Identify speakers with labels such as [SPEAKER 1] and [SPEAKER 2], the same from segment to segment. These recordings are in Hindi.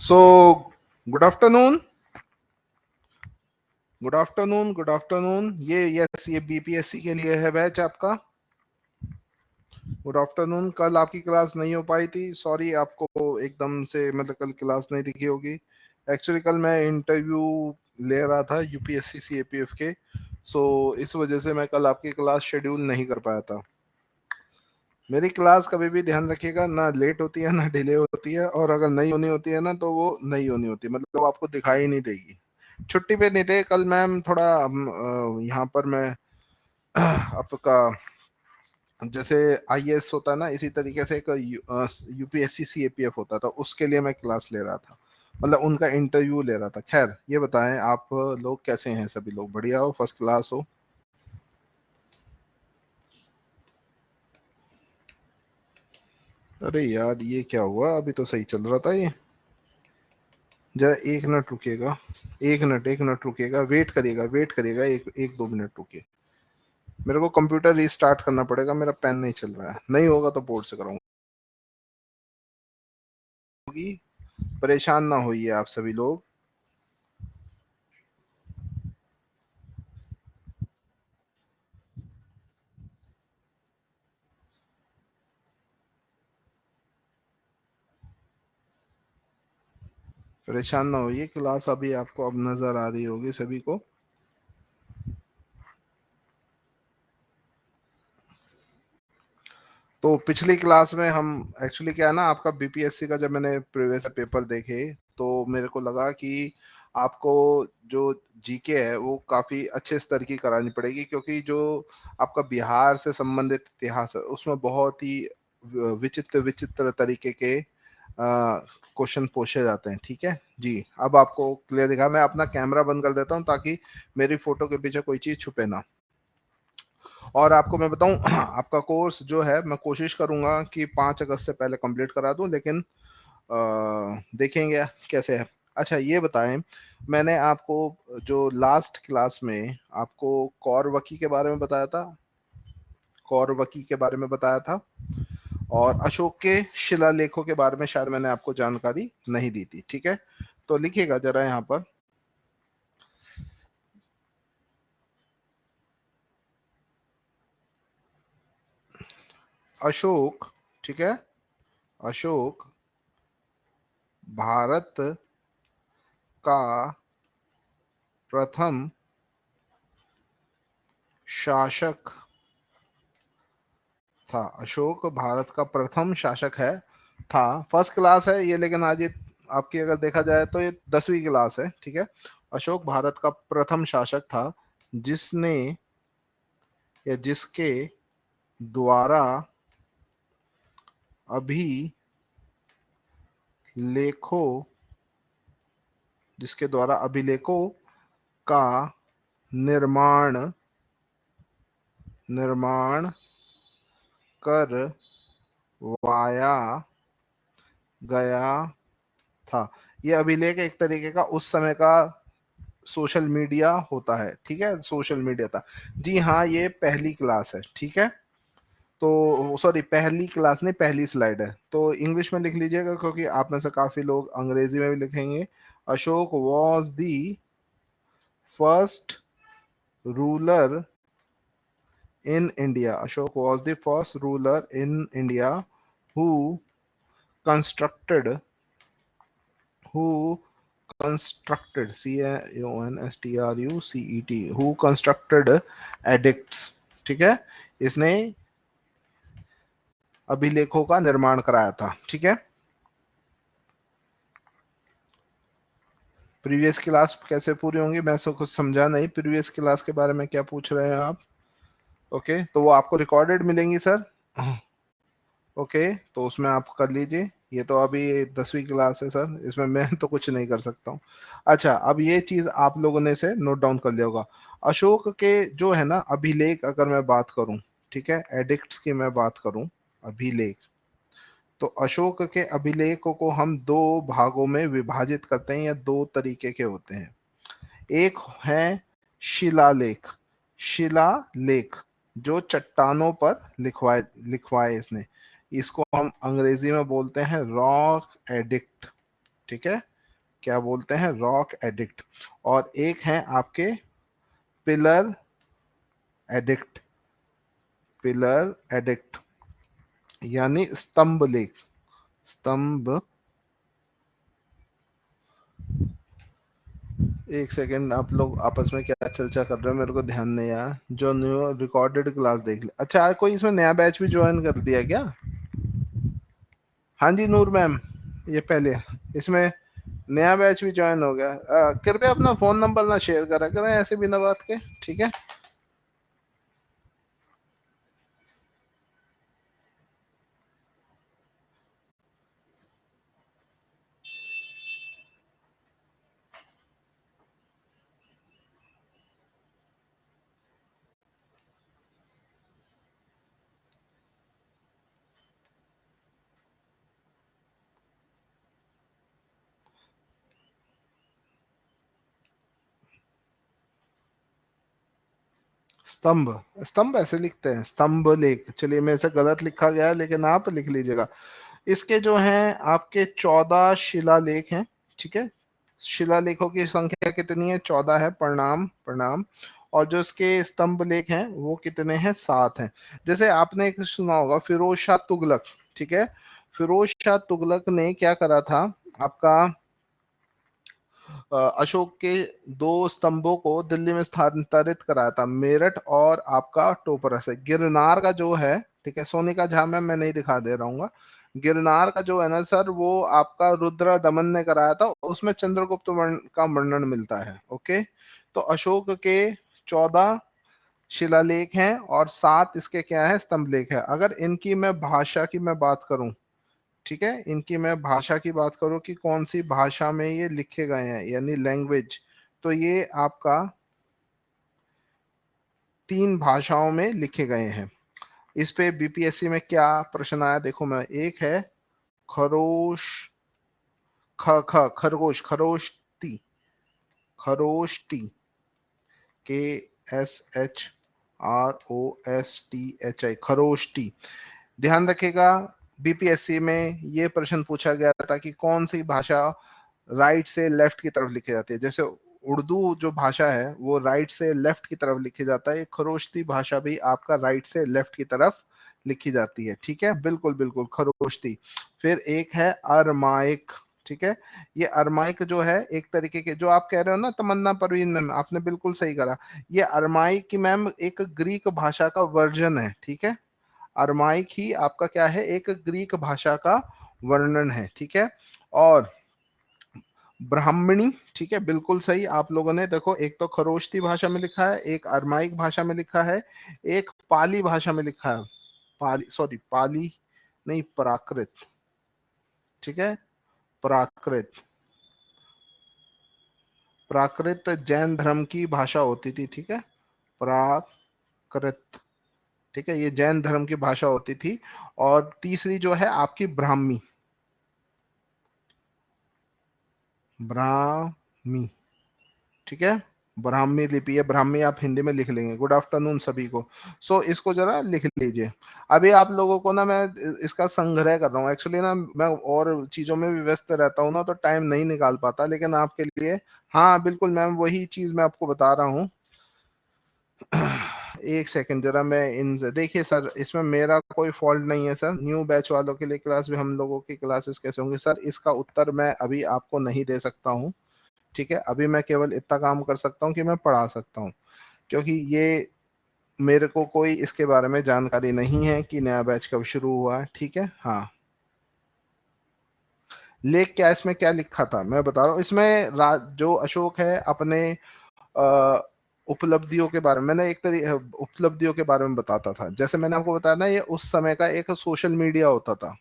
[SPEAKER 1] So good afternoon, good afternoon, good afternoon. ये बीपीएससी के लिए है बैच आपका। Good afternoon. कल आपकी क्लास नहीं हो पाई थी, सॉरी। आपको एकदम से मतलब कल क्लास नहीं दिखी होगी। एक्चुअली कल मैं इंटरव्यू ले रहा था यूपीएससी सीएपीएफ के, सो इस वजह से मैं कल आपकी क्लास शेड्यूल नहीं कर पाया था। मेरी क्लास कभी भी ध्यान रखिएगा, ना लेट होती है ना डिले होती है, और अगर नहीं होनी होती है ना तो वो नहीं होनी होती, मतलब आपको दिखाई नहीं देगी। छुट्टी पे नहीं थे कल मैम, थोड़ा यहाँ पर मैं आपका जैसे आईएएस होता है ना, इसी तरीके से एक यूपीएससी सीएपीएफ होता था, उसके लिए मैं क्लास ले रहा था, मतलब उनका इंटरव्यू ले रहा था। खैर ये बताएं आप लोग कैसे हैं? सभी लोग बढ़िया हो, फर्स्ट क्लास हो? अरे यार ये क्या हुआ? अभी तो सही चल रहा था ये। जरा एक मिनट रुकिएगा, एक मिनट रुकिएगा, वेट करिएगा, वेट करिएगा, एक एक 2 मिनट रुकिए। मेरे को कंप्यूटर रीस्टार्ट करना पड़ेगा, मेरा पेन नहीं चल रहा है। नहीं होगा तो बोर्ड से कराऊंगा। परेशान ना होइए आप सभी लोग। परेशान ना होइए, क्लास अभी आपको अब नजर आ रही होगी सभी को। तो पिछली क्लास में हम एक्चुअली क्या है ना, आपका बीपीएससी का जब मैंने प्रीवियस पेपर देखे तो मेरे को लगा कि आपको जो जीके है वो काफी अच्छे स्तर की करानी पड़ेगी, क्योंकि जो आपका बिहार से संबंधित इतिहास है उसमें बहुत ही विचित्र विचित्र तरीके के क्वेश्चन पूछे जाते हैं। ठीक है जी, अब आपको क्लियर दिखा। मैं अपना कैमरा बंद कर देता हूँ ताकि मेरी फोटो के पीछे कोई चीज छुपे ना। और आपको मैं बताऊं आपका कोर्स जो है मैं कोशिश करूंगा कि 5 अगस्त से पहले कंप्लीट करा दूं, लेकिन देखेंगे कैसे है। अच्छा ये बताएं, मैंने आपको जो लास्ट क्लास में आपको कौरवकी के बारे में बताया था, कौरवकी के बारे में बताया था, और अशोक के शिलालेखों के बारे में शायद मैंने आपको जानकारी नहीं दी थी। ठीक है, तो लिखिएगा जरा यहाँ पर। अशोक, ठीक है, अशोक भारत का प्रथम शासक था। अशोक भारत का प्रथम शासक है, था। फर्स्ट क्लास है ये, लेकिन आज ये आपकी अगर देखा जाए तो ये 10वीं क्लास है। ठीक है, अशोक भारत का प्रथम शासक था जिसने या जिसके द्वारा अभिलेखों जिसके द्वारा अभिलेखों का निर्माण निर्माण करवाया गया था। ये अभिलेख एक तरीके का उस समय का सोशल मीडिया होता है। ठीक है, सोशल मीडिया था। जी हाँ, ये पहली क्लास है। ठीक है, तो सॉरी, पहली क्लास नहीं, पहली स्लाइड है, तो इंग्लिश में लिख लीजिएगा क्योंकि आप में से काफी लोग अंग्रेजी में भी लिखेंगे। Ashok was the first ruler in India. Ashok was the first ruler in India who constructed who constructed CONSTRUCET who constructed edicts। ठीक है, इसने अभिलेखों का निर्माण कराया था। ठीक है, प्रीवियस क्लास कैसे पूरी होंगी मैं सब कुछ समझा नहीं। प्रीवियस क्लास के बारे में क्या पूछ रहे हैं आप? ओके, तो वो आपको रिकॉर्डेड मिलेंगी सर। ओके, तो उसमें आप कर लीजिए। ये तो अभी 10वीं क्लास है सर, इसमें मैं तो कुछ नहीं कर सकता हूँ। अच्छा, अब ये चीज आप लोगों ने से नोट डाउन कर लिया होगा। अशोक के जो है ना अभिलेख, अगर मैं बात करूं, ठीक है, एडिक्ट्स की मैं बात करूं, अभिलेख, तो अशोक के अभिलेखों को हम दो भागों में विभाजित करते हैं, या दो तरीके के होते हैं। एक है शिलालेख। शिलालेख जो चट्टानों पर लिखवाए लिखवाए इसने, इसको हम अंग्रेजी में बोलते हैं रॉक एडिक्ट। ठीक है, क्या बोलते हैं, रॉक एडिक्ट। और एक है आपके पिलर एडिक्ट, पिलर एडिक्ट यानी स्तंभ लेख, स्तंभ। एक सेकंड, आप लोग आपस में क्या चर्चा कर रहे हो मेरे को ध्यान नहीं आया। जो न्यू रिकॉर्डेड क्लास देख ले। अच्छा, आज कोई इसमें नया बैच भी ज्वाइन कर दिया क्या? हाँ जी नूर मैम, ये पहले इसमें नया बैच भी ज्वाइन हो गया। कृपया अपना फोन नंबर ना शेयर करा करें ऐसे बिना बात के, ठीक है। स्तंभ, स्तंभ ऐसे लिखते हैं, स्तंभ लेख। चलिए मेरे से गलत लिखा गया है, लेकिन आप लिख लीजिएगा। इसके जो हैं आपके 14 शिलालेख हैं, ठीक है। शिलालेखों की संख्या कितनी है? 14 है, प्रणाम प्रणाम। और जो इसके स्तंभ लेख हैं वो कितने हैं? 7 हैं। जैसे आपने एक सुना होगा फिरोज शाह तुगलक, ठीक है। फिरोज शाह तुगलक ने क्या करा था, आपका अशोक के दो स्तंभों को दिल्ली में स्थानांतरित कराया था, मेरठ और आपका टोपरा से। गिरनार का जो है, ठीक है, सोनिका झा में मैं नहीं दिखा दे रहा हूँ। गिरनार का जो है ना सर, वो आपका रुद्र दमन ने कराया था, उसमें चंद्रगुप्त का वर्णन मिलता है। ओके, तो अशोक के 14 शिलालेख हैं और 7 इसके क्या है, स्तंभ लेख है। अगर इनकी मैं भाषा की मैं बात करूं, ठीक है, इनकी मैं भाषा की बात करूं कि कौन सी भाषा में ये लिखे गए हैं यानी लैंग्वेज, तो ये आपका 3 भाषाओं में लिखे गए हैं। इस पे बीपीएससी में क्या प्रश्न आया देखो, मैं एक है खरोश, ख ख खरगोश, खरोष्टी, खरोष्टी, के S H R O S T H I, Kharoshthi. ध्यान रखिएगा, बीपीएससी में ये प्रश्न पूछा गया था कि कौन सी भाषा राइट से लेफ्ट की तरफ लिखी जाती है। जैसे उर्दू जो भाषा है वो राइट से लेफ्ट की तरफ लिखी जाता है, खरोष्ती भाषा भी आपका राइट से लेफ्ट की तरफ लिखी जाती है, ठीक है, बिल्कुल बिल्कुल खरोष्ती। फिर एक है अरमाइक, ठीक है। ये अरमाइक जो है एक तरीके के, जो आप कह रहे हो ना तमन्ना परवीन मैम, आपने बिल्कुल सही करा। ये अरमाइक की मैम एक ग्रीक भाषा का वर्जन है, ठीक है। अरमाइक ही आपका क्या है, एक ग्रीक भाषा का वर्णन है, ठीक है। और ब्राह्मणी, ठीक है, बिल्कुल सही। आप लोगों ने देखो, एक तो खरोष्टी भाषा में लिखा है, एक अरमाइक भाषा में लिखा है, एक पाली भाषा में लिखा है। पाली, सॉरी पाली नहीं, प्राकृत, ठीक है, प्राकृत। प्राकृत जैन धर्म की भाषा होती थी, ठीक है, प्राकृत, ठीक है, ये जैन धर्म की भाषा होती थी। और तीसरी जो है आपकी ब्राह्मी, ब्राह्मी, ठीक है, ब्राह्मी लिपि है, ब्राह्मी आप हिंदी में लिख लेंगे। गुड आफ्टरनून सभी को। सो इसको जरा लिख लीजिए। अभी आप लोगों को ना मैं इसका संग्रह कर रहा हूँ, एक्चुअली ना मैं और चीजों में भी व्यस्त रहता हूँ ना, तो टाइम नहीं निकाल पाता, लेकिन आपके लिए, हाँ बिल्कुल मैम, वही चीज मैं आपको बता रहा हूँ। एक सेकंड जरा, मैं इन, देखिए सर, इसमें मेरा कोई फॉल्ट नहीं है सर। न्यू बैच वालों के लिए क्लास भी, हम लोगों की क्लासेस कैसे होंगी सर, इसका उत्तर मैं अभी आपको नहीं दे सकता हूँ, ठीक है। अभी मैं केवल इतना काम कर सकता हूँ कि मैं पढ़ा सकता हूँ, क्योंकि ये मेरे को कोई इसके बारे में जानकारी नहीं है कि नया बैच कब शुरू हुआ है, ठीक है। हाँ, लेख क्या, इसमें क्या लिखा था मैं बता रहा हूँ। इसमें जो अशोक है अपने अ, उपलब्धियों के बारे में, मैंने एक तरीके उपलब्धियों के बारे में बताता था। जैसे मैंने आपको बताया ना, ये उस समय का एक सोशल मीडिया होता था,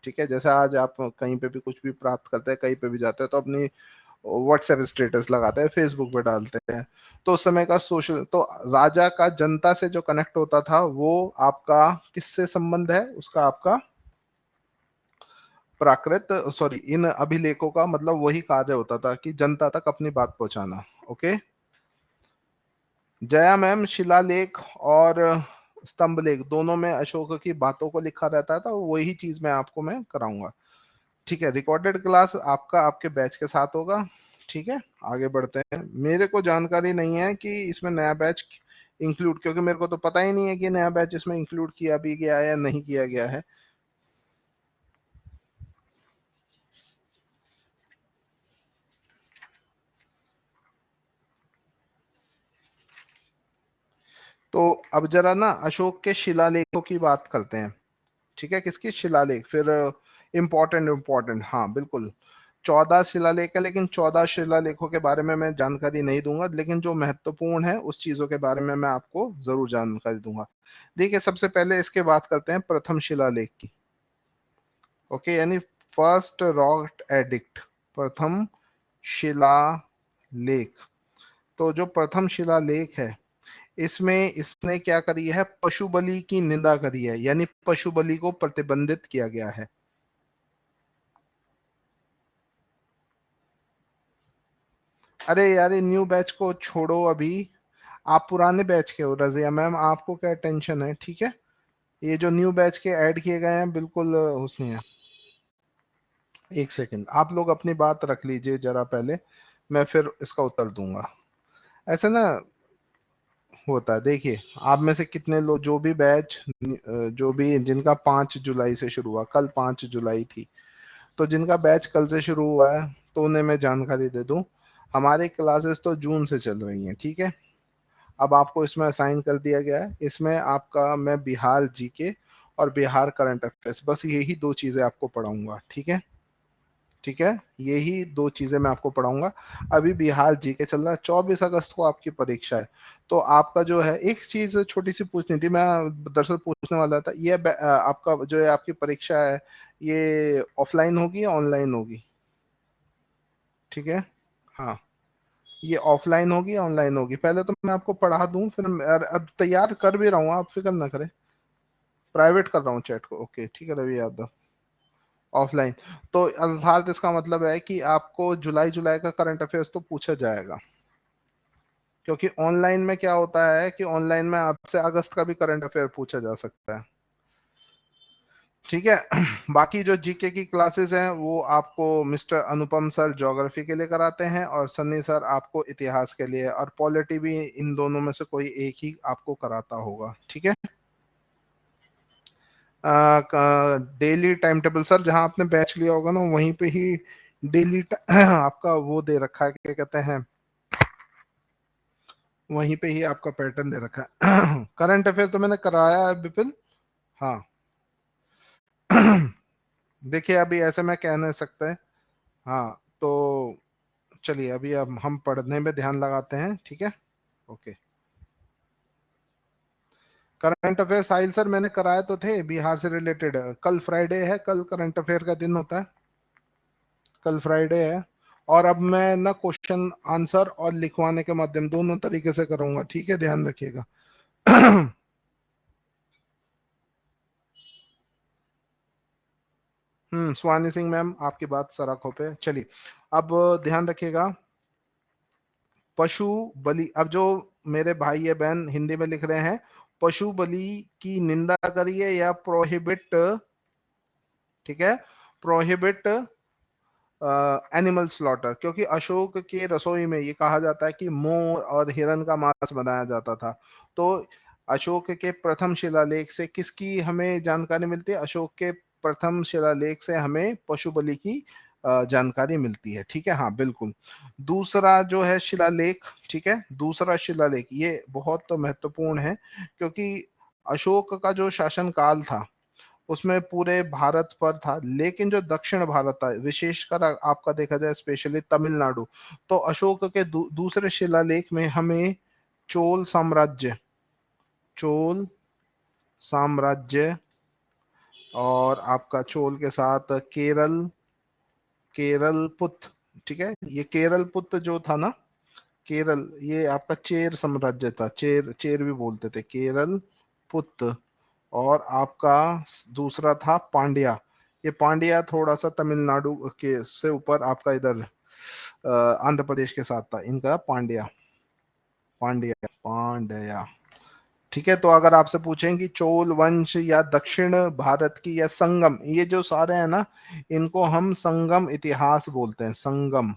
[SPEAKER 1] ठीक है। जैसे आज आप कहीं पे भी कुछ भी प्राप्त करते हैं, कहीं पे भी जाते हैं, तो अपनी व्हाट्सएप स्टेटस लगाते हैं, फेसबुक पे डालते हैं। तो उस समय का सोशल, तो राजा का जनता से जो कनेक्ट होता था वो आपका किससे संबंध है उसका, आपका प्राकृत, सॉरी इन अभिलेखों का मतलब वही कार्य होता था कि जनता तक अपनी बात पहुंचाना। ओके, जया मैम, शिलालेख और स्तंभ लेख दोनों में अशोक की बातों को लिखा रहता था, वही चीज मैं आपको मैं कराऊंगा। ठीक है, रिकॉर्डेड क्लास आपका आपके बैच के साथ होगा। ठीक है, आगे बढ़ते हैं। मेरे को जानकारी नहीं है कि इसमें नया बैच इंक्लूड, क्योंकि मेरे को तो पता ही नहीं है कि नया बैच इसमें इंक्लूड किया भी गया है या नहीं किया गया है। तो अब जरा ना अशोक के शिलालेखों की बात करते हैं। ठीक है, किसकी शिलालेख, फिर इम्पोर्टेंट इम्पोर्टेंट, हाँ बिल्कुल। 14 शिलालेख है, लेकिन 14 शिलालेखों के बारे में मैं जानकारी नहीं दूंगा, लेकिन जो महत्वपूर्ण है उस चीजों के बारे में मैं आपको जरूर जानकारी दूंगा। देखिए, सबसे पहले इसके बात करते हैं प्रथम शिलालेख की। ओके, यानी फर्स्ट रॉक एडिक्ट, प्रथम शिलालेख। तो जो प्रथम शिलालेख है, इसमें इसने क्या करी है, पशु बलि की निंदा करी है, यानी पशु बलि को प्रतिबंधित किया गया है। अरे यार, ये न्यू बैच को छोड़ो अभी, आप पुराने बैच के हो रजिया मैम, आपको क्या टेंशन है। ठीक है, ये जो न्यू बैच के ऐड किए गए हैं बिल्कुल उसमें है। एक सेकंड, आप लोग अपनी बात रख लीजिए जरा पहले, मैं फिर इसका उत्तर दूंगा। ऐसे ना होता है, देखिए आप में से कितने लोग, जो भी बैच जो भी जिनका 5 जुलाई से शुरू हुआ, कल 5 जुलाई थी, तो जिनका बैच कल से शुरू हुआ है तो उन्हें मैं जानकारी दे दूं, हमारी क्लासेस तो जून से चल रही हैं। ठीक है, अब आपको इसमें असाइन कर दिया गया है, इसमें आपका मैं बिहार जीके और बिहार करंट अफेयर्स, बस यही दो चीजें आपको पढ़ाऊंगा। ठीक है, ठीक है, यही दो चीजें मैं आपको पढ़ाऊंगा। अभी बिहार जीके चल रहा है, 24 अगस्त को आपकी परीक्षा है। तो आपका जो है, एक चीज छोटी सी पूछनी थी, मैं दरअसल पूछने वाला था, ये आपका जो है आपकी परीक्षा है, ये ऑफलाइन होगी या ऑनलाइन होगी। ठीक है, हाँ, ये ऑफलाइन होगी या ऑनलाइन होगी, पहले तो मैं आपको पढ़ा दूं, फिर अब तैयार कर भी रहा हूँ, आप फिक्र ना करें। प्राइवेट कर रहा हूँ चैट को, ओके ठीक है रवि यादव। ऑफलाइन, तो अर्थात इसका मतलब है कि आपको जुलाई जुलाई का करंट अफेयर्स तो पूछा जाएगा, क्योंकि ऑनलाइन में क्या होता है कि ऑनलाइन में आपसे अगस्त का भी करंट अफेयर पूछा जा सकता है। ठीक है, बाकी जो जीके की क्लासेस हैं वो आपको मिस्टर अनुपम सर ज्योग्राफी के लिए कराते हैं, और सन्नी सर आपको इतिहास के लिए, और पॉलिटी भी इन दोनों में से कोई एक ही आपको कराता होगा। ठीक है, डेली टाइम टेबल सर, जहां आपने बैच लिया होगा ना वहीं पे ही डेली आपका वो दे रखा है, क्या कहते हैं, वहीं पे ही आपका पैटर्न दे रखा है। करंट अफेयर तो मैंने कराया है विपिन। हाँ, देखिए अभी ऐसे मैं कह नहीं सकते। हाँ, तो चलिए अभी अब हम पढ़ने में ध्यान लगाते हैं। ठीक है, ओके। करंट अफेयर साहिल सर मैंने कराए तो थे, बिहार से रिलेटेड। कल फ्राइडे है, कल करंट अफेयर का दिन होता है, कल फ्राइडे है। और अब मैं ना क्वेश्चन आंसर और लिखवाने के माध्यम दोनों तरीके से करूंगा। ठीक है, ध्यान रखिएगा। सुहानी सिंह मैम, आपकी बात सराखों पे। चलिए, अब ध्यान रखिएगा, पशु बलि, अब जो मेरे भाई या बहन हिंदी में लिख रहे हैं, पशु बलि की निंदा करिए या प्रोहिबिट। ठीक है, प्रोहिबिट एनिमल स्लॉटर, क्योंकि अशोक के रसोई में ये कहा जाता है कि मोर और हिरन का मांस बनाया जाता था। तो अशोक के प्रथम शिलालेख से किसकी हमें जानकारी मिलती है, अशोक के प्रथम शिलालेख से हमें पशु बलि की जानकारी मिलती है। ठीक है, हाँ बिल्कुल। दूसरा जो है शिलालेख, ठीक है, दूसरा शिलालेख ये बहुत तो महत्वपूर्ण है, क्योंकि अशोक का जो शासन काल था उसमें पूरे भारत पर था, लेकिन जो दक्षिण भारत था, विशेषकर आपका देखा जाए स्पेशली तमिलनाडु, तो अशोक के दूसरे शिलालेख में हमें चोल साम्राज्य, चोल साम्राज्य, और आपका चोल के साथ केरल, केरल पुत, ठीक है, ये केरल पुत जो था ना, केरल, ये आपका चेर साम्राज्य था, चेर, चेर भी बोलते थे, केरल पुत। और आपका दूसरा था पांड्या, ये पांड्या थोड़ा सा तमिलनाडु के से ऊपर आपका इधर आंध्र प्रदेश के साथ था, इनका पांड्या, पांड्या, पांड्या। ठीक है, तो अगर आपसे पूछें कि चोल वंश या दक्षिण भारत की या संगम, ये जो सारे हैं ना, इनको हम संगम इतिहास बोलते हैं, संगम।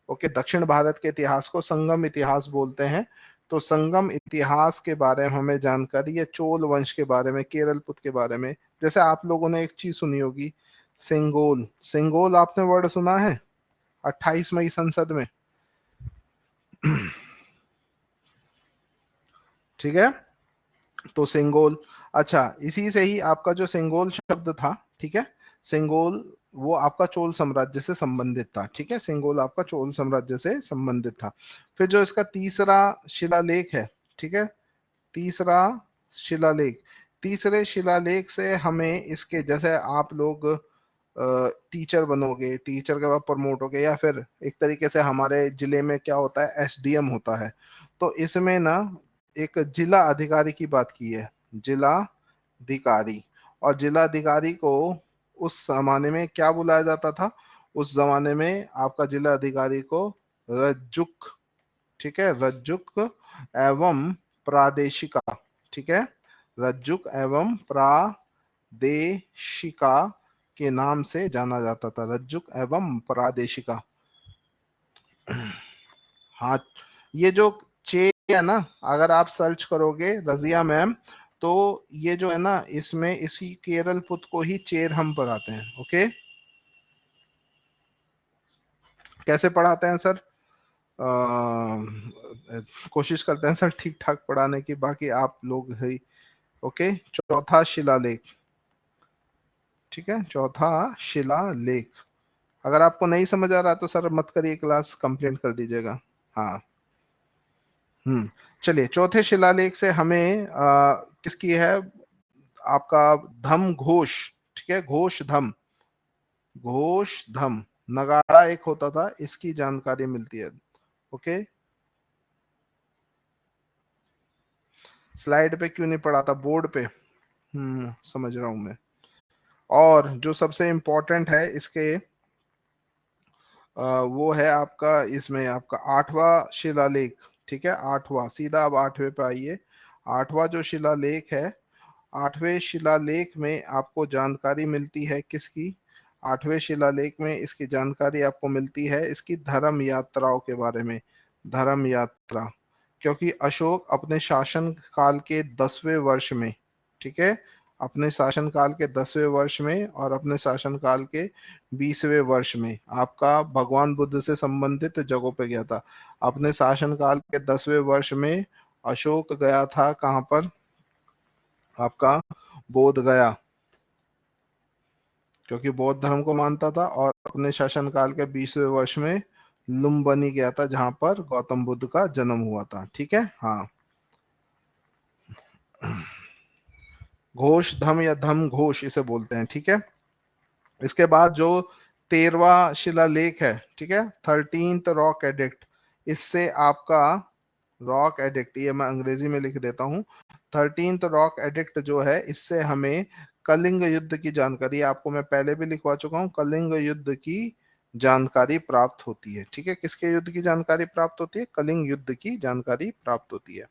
[SPEAKER 1] ओके, दक्षिण भारत के इतिहास को संगम इतिहास बोलते हैं। तो संगम इतिहास के बारे में हमें जानकारी है, चोल वंश के बारे में, केरल पुत के बारे में। जैसे आप लोगों ने एक चीज सुनी होगी, सेंगोल। सेंगोल आपने वर्ड सुना है 28वीं संसद में? ठीक है, तो सेंगोल, अच्छा, इसी से ही आपका जो सेंगोल शब्द था, ठीक है, सेंगोल वो आपका चोल साम्राज्य से संबंधित था। ठीक है, सेंगोल आपका चोल साम्राज्य से संबंधित था। फिर जो इसका तीसरा शिलालेख है, ठीक है, तीसरा शिलालेख, तीसरे शिलालेख से हमें इसके, जैसे आप लोग टीचर बनोगे, टीचर के बाद प्रमोट होगे, या फिर एक तरीके से हमारे जिले में क्या होता है, एसडीएम होता है। तो इसमें ना एक जिला अधिकारी की बात की है, जिला अधिकारी। और जिला अधिकारी को उस जमाने में क्या बुलाया जाता था? उस जमाने में आपका जिला अधिकारी को रज्जुक, ठीक है, रज्जुक एवं प्रादेशिका, ठीक है, रज्जुक एवं प्रादेशिका के नाम से जाना जाता था, रज्जुक एवं प्रादेशिका। हाँ, ये जो चे है ना, अगर आप सर्च करोगे रजिया मैम, तो ये जो है ना, इसमें इसी केरल पुत को ही चेर हम पढ़ाते हैं। ओके, कैसे पढ़ाते हैं सर? कोशिश करते हैं सर ठीक ठाक पढ़ाने की, बाकी आप लोग ही। ओके, चौथा शिलालेख, ठीक है, चौथा शिलालेख। अगर आपको नहीं समझ आ रहा तो सर मत करिए क्लास, कंप्लेंट कर दीजिएगा। हाँ, चलिए, चौथे शिलालेख से हमें किसकी है? आपका धम घोष, ठीक है, घोष धम, घोष धम नगाड़ा एक होता था, इसकी जानकारी मिलती है। ओके, स्लाइड पे क्यों नहीं पढ़ा था, बोर्ड पे? समझ रहा हूं मैं। और जो सबसे इंपॉर्टेंट है इसके, वो है आपका, इसमें आपका आठवां शिलालेख, ठीक है, आठवां, सीधा अब आठवें पे आइए। आठवां जो शिलालेख है, आठवें शिलालेख में आपको जानकारी मिलती है किसकी? आठवें शिलालेख में इसकी जानकारी आपको मिलती है इसकी धर्म यात्राओं के बारे में, धर्म यात्रा। क्योंकि अशोक अपने शासन काल के 10वें वर्ष में, ठीक है, अपने शासन काल के 10वें वर्ष में और अपने शासन काल के 20वें वर्ष में आपका भगवान बुद्ध से संबंधित जगहों पे गया था। अपने शासन काल के 10वें वर्ष में अशोक गया था कहाँ पर? आपका बोध गया, क्योंकि बौद्ध धर्म को मानता था। और अपने शासन काल के 20वें वर्ष में लुम्बिनी गया था, जहां पर गौतम बुद्ध का जन्म हुआ था। ठीक है, हाँ, घोष धम या धम घोष इसे बोलते हैं। ठीक है, इसके बाद जो 13वां शिलालेख है, ठीक है, 13th रॉक एडिक्ट, इससे आपका रॉक एडिक्ट, ये मैं अंग्रेजी में लिख देता हूँ। 13th रॉक एडिक्ट जो है, इससे हमें कलिंग युद्ध की जानकारी, आपको मैं पहले भी लिखवा चुका हूँ, कलिंग युद्ध की जानकारी प्राप्त होती है। ठीक है, किसके युद्ध की जानकारी प्राप्त होती है? कलिंग युद्ध की जानकारी प्राप्त होती है।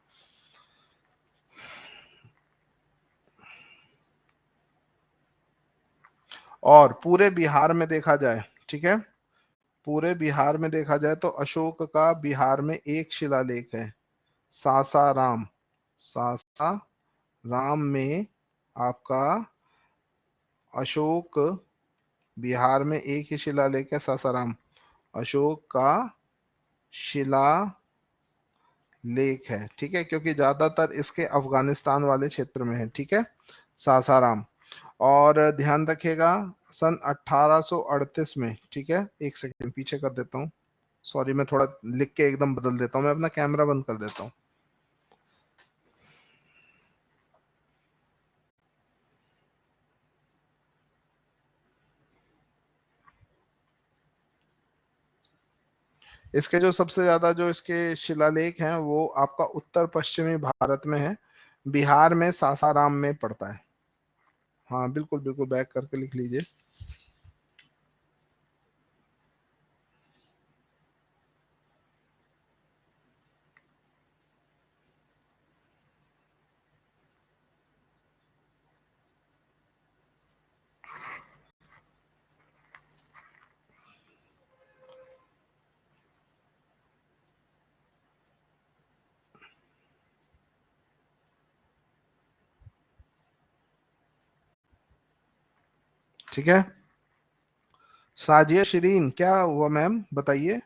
[SPEAKER 1] और पूरे बिहार में देखा जाए, ठीक है, पूरे बिहार में देखा जाए तो अशोक का बिहार में एक शिलालेख है, सासाराम। सासाराम में आपका अशोक, बिहार में एक ही शिलालेख है, सासाराम, अशोक का शिलालेख है। ठीक है, क्योंकि ज्यादातर इसके अफगानिस्तान वाले क्षेत्र में है। ठीक है, सासाराम। और ध्यान रखिएगा, सन 1838 में, ठीक है, एक सेकंड पीछे कर देता हूँ, सॉरी, मैं थोड़ा लिख के एकदम बदल देता हूँ, मैं अपना कैमरा बंद कर देता हूँ। इसके जो सबसे ज्यादा जो इसके शिलालेख हैं वो आपका उत्तर पश्चिमी भारत में है, बिहार में सासाराम में पड़ता है। हाँ बिल्कुल बिल्कुल, बैक करके लिख लीजिए। ठीक है। साजिया शिरीन, क्या हुआ मैम, बताइए।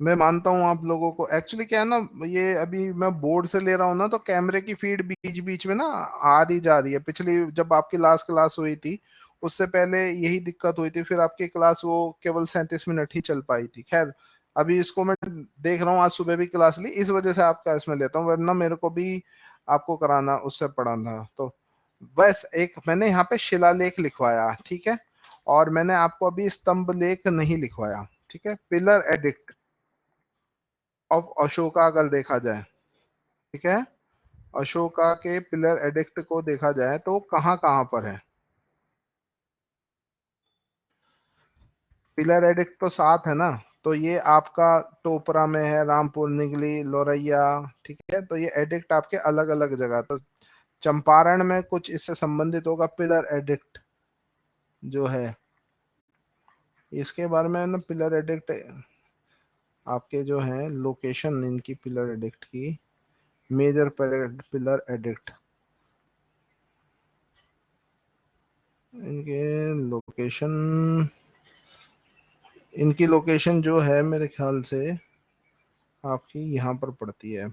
[SPEAKER 1] मैं मानता हूँ आप लोगों को, एक्चुअली क्या है ना, ये अभी मैं बोर्ड से ले रहा हूँ ना, तो कैमरे की फीड बीच बीच में ना आ रही जा रही है। पिछली जब आपकी लास्ट क्लास हुई थी उससे पहले यही दिक्कत हुई थी, फिर आपकी क्लास वो केवल 37 मिनट ही चल पाई थी। खैर, अभी इसको मैं देख रहा हूँ, आज सुबह भी क्लास ली, इस वजह से आपका इसमें लेता हूँ, वरना मेरे को भी आपको कराना उससे पढ़ाना। तो बस एक मैंने यहाँ पे शिलालेख लिखवाया, ठीक है, और मैंने आपको अभी स्तंभ लेख नहीं लिखवाया, ठीक है। पिलर एडिक्ट ऑफ अशोका अगर देखा जाए, ठीक है, अशोका के पिलर एडिक्ट को देखा जाए तो कहाँ कहाँ पर है। पिलर एडिक्ट तो 7 है ना, तो ये आपका टोपरा में है, रामपुर, निगली, लोरैया, ठीक है। तो ये एडिक्ट आपके अलग अलग जगह, तो चंपारण में कुछ इससे संबंधित होगा पिलर एडिक्ट जो है। इसके बारे में ना, पिलर एडिक्ट आपके जो है लोकेशन इनकी पिलर एडिक्ट की, मेजर पिलर एडिक्ट, इनके लोकेशन, इनकी लोकेशन जो है मेरे ख्याल से आपकी यहाँ पर पड़ती है।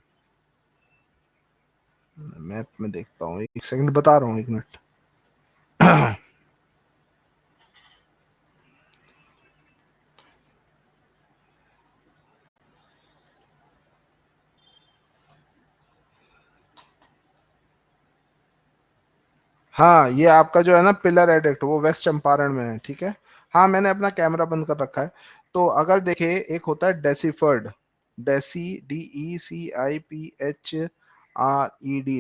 [SPEAKER 1] मैप में देखता हूँ, एक सेकंड बता रहा हूँ, एक मिनट। हाँ, ये आपका जो है ना पिलर एडिक्ट, वो वेस्ट चंपारण में है, ठीक है। हाँ, मैंने अपना कैमरा बंद कर रखा है। तो अगर देखिए, एक होता है डेसिफर्ड, डेसी, DECIPHRED,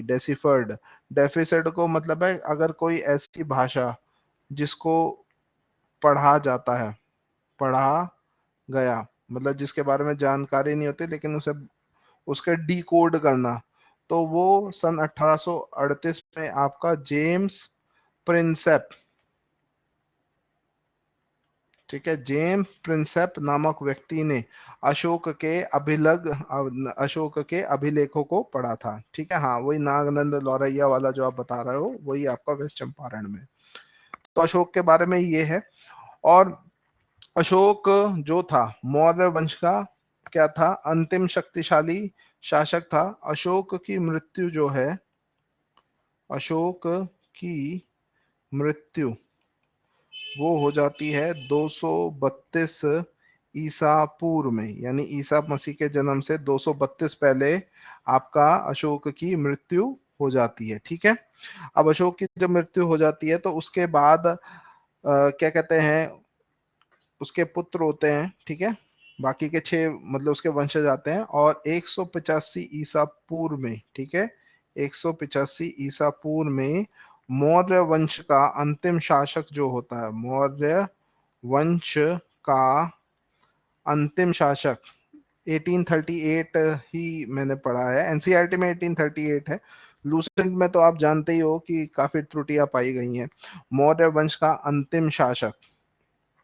[SPEAKER 1] डेसिफर्ड। डेफिसिड को मतलब है अगर कोई ऐसी भाषा जिसको पढ़ा जाता है, पढ़ा गया, मतलब जिसके बारे में जानकारी नहीं होती लेकिन उसे उसके डी कोड करना, तो वो सन 1838 में आपका जेम्स प्रिंसेप, ठीक है, जेम्स प्रिंसेप नामक व्यक्ति ने अशोक के अभिलेखों को पढ़ा था, ठीक है। हाँ, वही नागनंद लौरैया वाला जो आप बता रहे हो, वही आपका वेस्ट चंपारण में। तो अशोक के बारे में ये है। और अशोक जो था मौर्य वंश का क्या था, अंतिम शक्तिशाली शासक था। अशोक की मृत्यु जो है, अशोक की मृत्यु वो हो जाती है 232 ईसा पूर्व में, यानी ईसा मसीह के जन्म से 232 पहले आपका अशोक की मृत्यु हो जाती है, ठीक है। अब अशोक की जब मृत्यु हो जाती है तो उसके बाद क्या कहते हैं, उसके पुत्र होते हैं, ठीक है, बाकी के 6 मतलब उसके वंशज आते हैं। और 185 ईसा पूर्व में, ठीक है, 185 ईसा पूर्व में मौर्य वंश का अंतिम शासक जो होता है, मौर्य वंश का अंतिम शासक, 1838 ही मैंने पढ़ा है, एनसीईआरटी में 1838 है। लूसेंट में तो आप जानते ही हो कि काफी त्रुटियां पाई गई हैं। मौर्य वंश का अंतिम शासक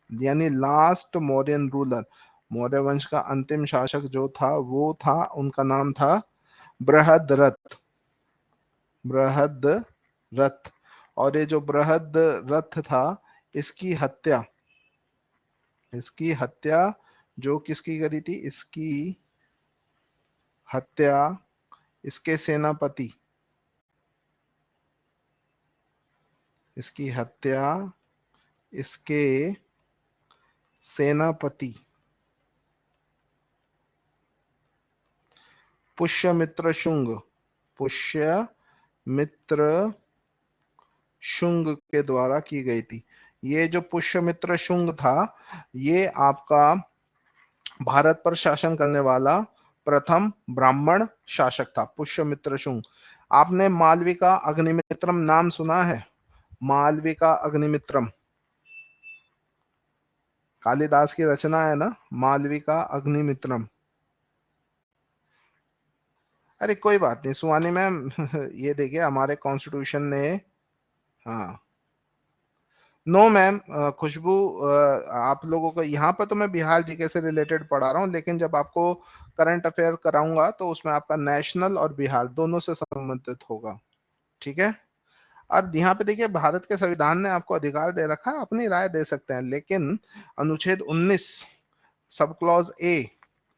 [SPEAKER 1] यानी लास्ट मौर्यन रूलर, मौर्य वंश का अंतिम शासक जो था वो था, उनका नाम था बृहद्रथ, बृहद्रथ। और ये जो बृहद्रथ था, इसकी हत्या, इसकी हत्या जो किसकी करी थी, इसकी हत्या इसके सेनापति, इसकी हत्या इसके सेनापति पुष्यमित्र शुंग, पुष्यमित्र शुंग के द्वारा की गई थी। ये जो पुष्यमित्र शुंग था, ये आपका भारत पर शासन करने वाला प्रथम ब्राह्मण शासक था, पुष्यमित्र शुंग। आपने मालविका अग्निमित्रम नाम सुना है? मालविका अग्निमित्रम कालिदास की रचना है ना, मालविका अग्निमित्रम। अरे कोई बात नहीं सुहानी मैम, ये देखिए हमारे कॉन्स्टिट्यूशन ने, हाँ, नो मैम, खुशबू, आप लोगों को यहाँ पर तो मैं बिहार जीके से रिलेटेड पढ़ा रहा हूँ, लेकिन जब आपको करंट अफेयर कराऊंगा तो उसमें आपका नेशनल और बिहार दोनों से संबंधित होगा, ठीक है। और यहाँ पे देखिए भारत के संविधान ने आपको अधिकार दे रखा है, अपनी राय दे सकते हैं, लेकिन अनुच्छेद 19 सब क्लॉज ए,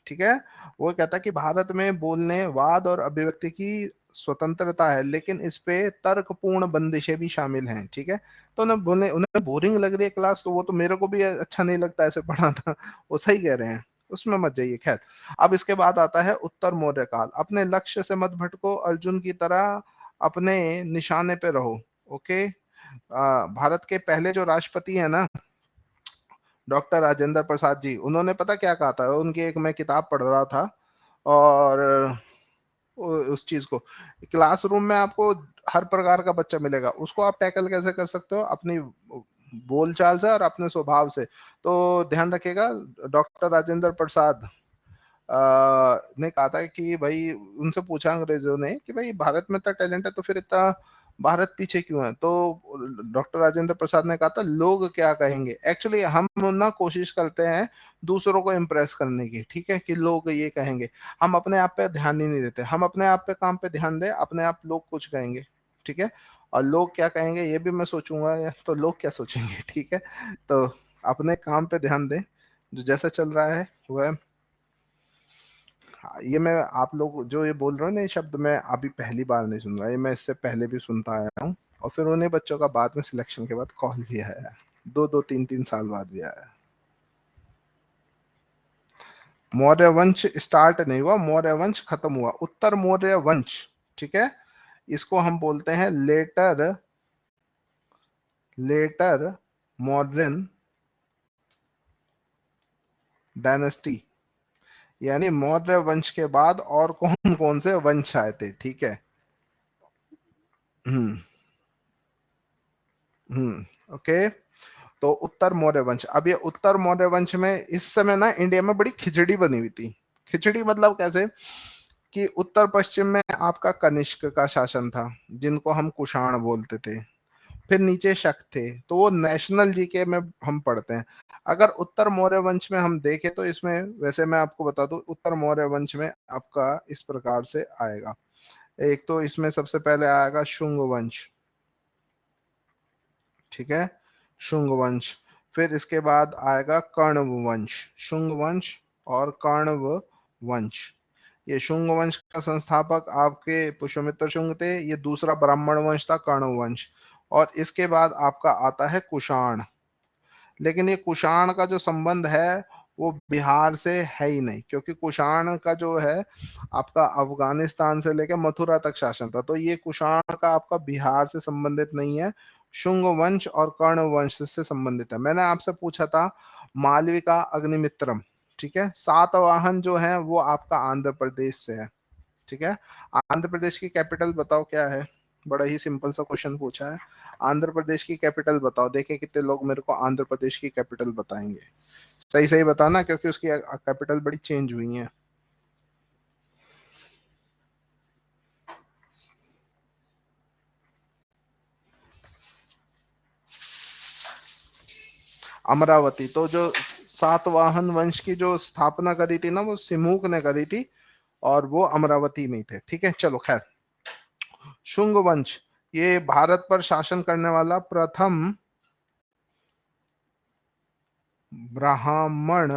[SPEAKER 1] ठीक है, वो कहता है कि भारत में बोलने, वाद और अभिव्यक्ति की स्वतंत्रता है, लेकिन इस पे तर्कपूर्ण बंदिशें भी शामिल हैं, ठीक है। तो उन्हें बोले, उन्हें बोरिंग लग रही है क्लास, तो वो तो मेरे को भी अच्छा नहीं लगता ऐसे पढ़ाना, वो सही कह रहे हैं, उसमें मत जाइए। खैर, अब इसके बाद आता है उत्तर मौर्य काल। अपने लक्ष्य से मत भटको, अर्जुन की तरह अपने निशाने पे रहो। ओके, भारत के पहले जो राष्ट्रपति है ना, डॉक्टर राजेंद्र प्रसाद जी, उन्होंने पता क्या कहा था, उनकी एक मैं किताब पढ़ रहा था, और उस चीज को, क्लासरूम में आपको हर प्रकार का बच्चा मिलेगा, उसको आप टैकल कैसे कर सकते हो, अपनी बोलचाल से और अपने स्वभाव से। तो ध्यान रखिएगा, डॉक्टर राजेंद्र प्रसाद ने कहा था कि भाई, उनसे पूछा अंग्रेजों ने कि भाई भारत में इतना टैलेंट है तो फिर इतना भारत पीछे क्यों है, तो डॉक्टर राजेंद्र प्रसाद ने कहा था लोग क्या कहेंगे। एक्चुअली हम ना कोशिश करते हैं दूसरों को इम्प्रेस करने की, ठीक है, कि लोग ये कहेंगे, हम अपने आप पे ध्यान ही नहीं देते, हम अपने आप पे काम पे ध्यान दें, अपने आप लोग कुछ कहेंगे, ठीक है, और लोग क्या कहेंगे ये भी मैं सोचूंगा, या तो लोग क्या सोचेंगे, ठीक है। तो अपने काम पे ध्यान दें, जो जैसा चल रहा है वह। हाँ, ये मैं आप लोग जो ये बोल रहे हो ना, ये शब्द मैं अभी पहली बार नहीं सुन रहा, ये मैं इससे पहले भी सुनता आया हूँ, और फिर उन्हीं बच्चों का बाद में सिलेक्शन के बाद कॉल भी आया, दो दो तीन तीन साल बाद भी आया। मौर्य वंश स्टार्ट नहीं हुआ, मौर्य वंश खत्म हुआ, उत्तर मौर्य वंश, ठीक है, इसको हम बोलते हैं लेटर, लेटर मॉडर्न डायनेस्टी, यानी मौर्य वंश के बाद और कौन कौन से वंश आए थे, ठीक है। हम्म ओके, तो उत्तर मौर्य वंश, अब ये उत्तर मौर्य वंश में इस समय ना इंडिया में बड़ी खिचड़ी बनी हुई थी। खिचड़ी मतलब कैसे, कि उत्तर पश्चिम में आपका कनिष्क का शासन था, जिनको हम कुषाण बोलते थे, फिर नीचे शक थे, तो वो नेशनल जीके में हम पढ़ते हैं। अगर उत्तर मौर्य वंश में हम देखें तो इसमें, वैसे मैं आपको बता दूं, उत्तर मौर्य वंश में आपका इस प्रकार से आएगा, एक तो इसमें सबसे पहले आएगा शुंग वंश, ठीक है, शुंग वंश, फिर इसके बाद आएगा कण्व वंश, शुंग वंश और कण्व वंश। ये शुंग वंश का संस्थापक आपके पुष्यमित्र शुंग थे, ये दूसरा ब्राह्मण वंश था कण्व वंश, और इसके बाद आपका आता है कुषाण। लेकिन ये कुषाण का जो संबंध है वो बिहार से है ही नहीं, क्योंकि कुषाण का जो है आपका अफगानिस्तान से लेकर मथुरा तक शासन था, तो ये कुषाण का आपका बिहार से संबंधित नहीं है, शुंग वंश और कर्ण वंश से संबंधित है। मैंने आपसे पूछा था मालविका अग्निमित्रम, ठीक है, सातवाहन जो है वो आपका आंध्र प्रदेश से है, ठीक है। आंध्र प्रदेश की कैपिटल बताओ क्या है, बड़ा ही सिंपल सा क्वेश्चन पूछा है, आंध्र प्रदेश की कैपिटल बताओ, देखें कितने लोग मेरे को आंध्र प्रदेश की कैपिटल बताएंगे। सही सही बताना, क्योंकि उसकी कैपिटल बड़ी चेंज हुई है। अमरावती, तो जो सातवाहन वंश की जो स्थापना करी थी ना, वो सिमुक ने करी थी, और वो अमरावती में थे, ठीक है। चलो खैर, शुंग वंश ये भारत पर शासन करने वाला प्रथम ब्राह्मण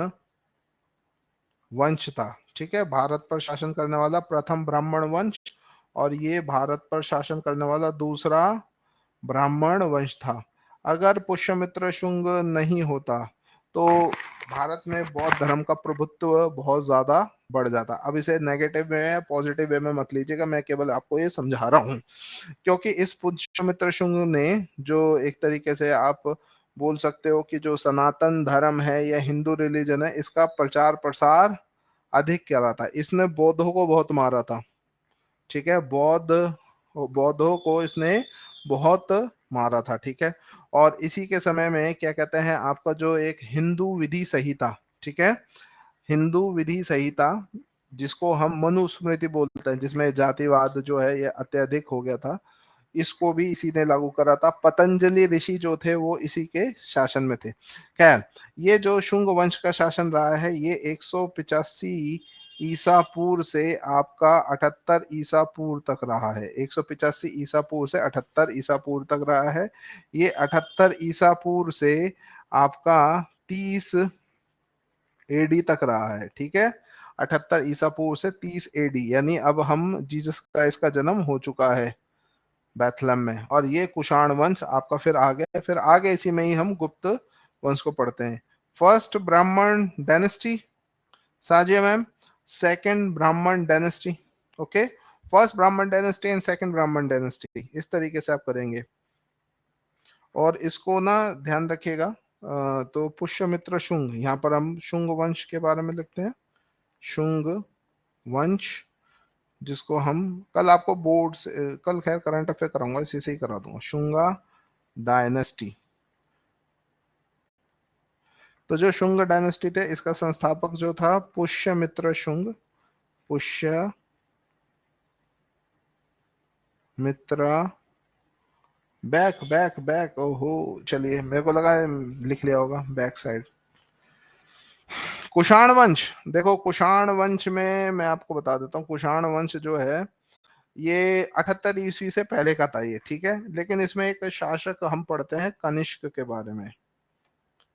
[SPEAKER 1] वंश था, ठीक है, भारत पर शासन करने वाला प्रथम ब्राह्मण वंश, और ये भारत पर शासन करने वाला दूसरा ब्राह्मण वंश था। अगर पुष्यमित्र शुंग नहीं होता तो भारत में बौद्ध धर्म का प्रभुत्व बहुत ज्यादा बढ़ जाता। अब इसे नेगेटिव में या पॉजिटिव वे में मत लीजिएगा, मैं केवल आपको ये समझा रहा हूँ, क्योंकि इस पुष्यमित्र शुंग ने, जो एक तरीके से आप बोल सकते हो कि जो सनातन धर्म है या हिंदू रिलीजन है, इसका प्रचार प्रसार अधिक करा था, इसने बौद्धों को बहुत मारा था, ठीक है, बौद्धों को इसने बहुत मारा था, ठीक है। और इसी के समय में क्या कहते हैं, आपका जो एक हिंदू विधि संहिता, ठीक है, हिंदू विधि संहिता, जिसको हम मनुस्मृति बोलते हैं, जिसमें जातिवाद जो है ये अत्यधिक हो गया था, इसको भी इसी ने लागू करा था। पतंजलि ऋषि जो थे वो इसी के शासन में थे। खैर, ये जो शुंग वंश का शासन रहा है, ये 185 ईसा पूर्व से आपका 78 ईसा पूर्व तक रहा है। 185 ईसा पूर्व से 78 ईसा पूर्व तक रहा है। ये 78 ईसा पूर्व से आपका 30 एडी तक रहा है। ठीक है, 78 ईसा पूर्व से 30 एडी, यानी अब हम जीसस क्राइस्ट का जन्म हो चुका है बैथलम में। और ये कुषाण वंश आपका फिर आगे इसी में ही हम गुप्त वंश को पढ़ते हैं। फर्स्ट ब्राह्मण डायनेस्टी साजिया मैम, सेकंड ब्राह्मण डायनेस्टी। ओके, फर्स्ट ब्राह्मण डायनेस्टी एंड सेकंड ब्राह्मण डायनेस्टी, इस तरीके से आप करेंगे। और इसको ना ध्यान रखिएगा। तो पुष्यमित्र शुंग, यहाँ पर हम शुंग वंश के बारे में लिखते हैं। शुंग वंश, जिसको हम कल आपको बोर्ड से, कल खैर करंट अफेयर कराऊंगा, इसी से ही करा दूंगा। शुंगा डायनेस्टी। तो जो शुंग डायनेस्टी थे, इसका संस्थापक जो था पुष्यमित्र शुंग। पुष्य मित्र, बैक बैक बैक, ओहो चलिए, मेरे को लगा लिख लिया होगा बैक साइड। कुषाण वंश, देखो कुषाण वंश में मैं आपको बता देता हूँ, कुषाण वंश जो है ये 78 ईस्वी से पहले का था ये। ठीक है, लेकिन इसमें एक शासक हम पढ़ते हैं कनिष्क के बारे में,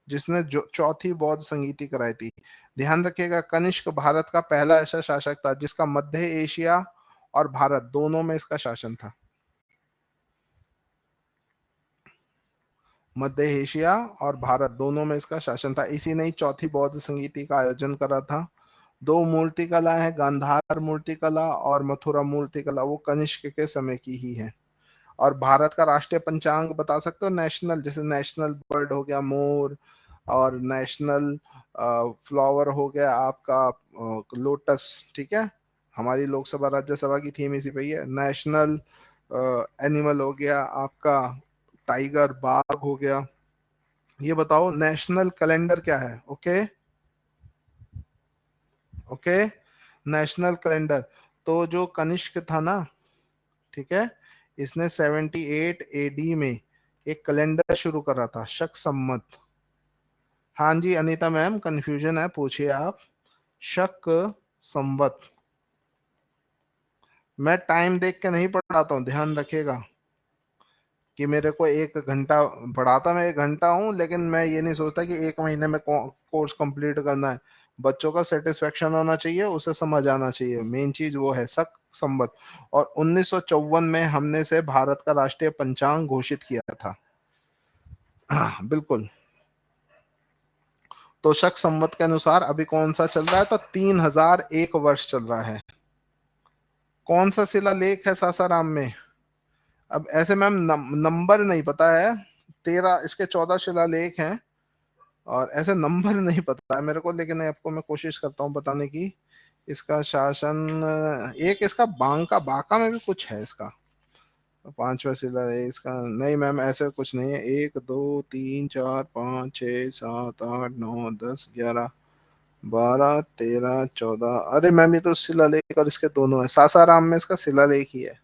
[SPEAKER 1] जिसने जो चौथी बौद्ध संगीति कराई थी। ध्यान रखिएगा, कनिष्क भारत का पहला ऐसा शासक था जिसका मध्य एशिया और भारत दोनों में इसका शासन था। मध्य एशिया और भारत दोनों में इसका शासन था। इसी ने ही चौथी बौद्ध संगीति का आयोजन करा था। दो मूर्ति कला है, गांधार मूर्ति कला और मथुरा मूर्ति कला, वो कनिष्क के समय की ही है। और भारत का राष्ट्रीय पंचांग बता सकते हो नेशनल, जैसे नेशनल बर्ड हो गया मोर, और नेशनल फ्लावर हो गया आपका लोटस। ठीक है, हमारी लोकसभा राज्यसभा की थीम इसी पे ही है। नेशनल एनिमल हो गया आपका टाइगर, बाघ हो गया। ये बताओ नेशनल कैलेंडर क्या है? Okay okay, national calendar. तो जो कनिष्क था ना, ठीक है, इसने 78 एडी में एक कैलेंडर शुरू करा था, शक संमत। हाँ जी अनीता मैम, कंफ्यूजन है, पूछिए आप। शक संवत। मैं टाइम देख के नहीं पढ़ाता हूँ, ध्यान रखिएगा कि मेरे को 1 घंटा पढ़ाता, मैं 1 घंटा हूँ, लेकिन मैं ये नहीं सोचता कि 1 महीने में कोर्स कंप्लीट करना है। बच्चों का सेटिस्फेक्शन होना चाहिए, उसे समझ आना चाहिए, मेन चीज वो है। शक संवत। और 1954 में हमने से भारत का राष्ट्रीय पंचांग घोषित किया था। बिल्कुल। तो शक संवत के अनुसार अभी कौन सा चल रहा है? तो 3001 वर्ष चल रहा है। कौन सा शिलालेख है सासाराम में? अब ऐसे मैम नंबर नहीं पता है। 13, इसके 14 शिलालेख हैं, और ऐसे नंबर नहीं पता है मेरे को, लेकिन आपको मैं कोशिश करता हूँ बताने की। इसका शासन, एक इसका बांका, बांका में भी कुछ है इसका। 5वां शिला है इसका, नहीं मैम ऐसे कुछ नहीं है। 1 2 3 4 5 6 7 8 9 10 11 12 13 14, अरे मैम ये तो शिलालेख और इसके दोनों है। सासाराम में इसका शिलालेख ही है।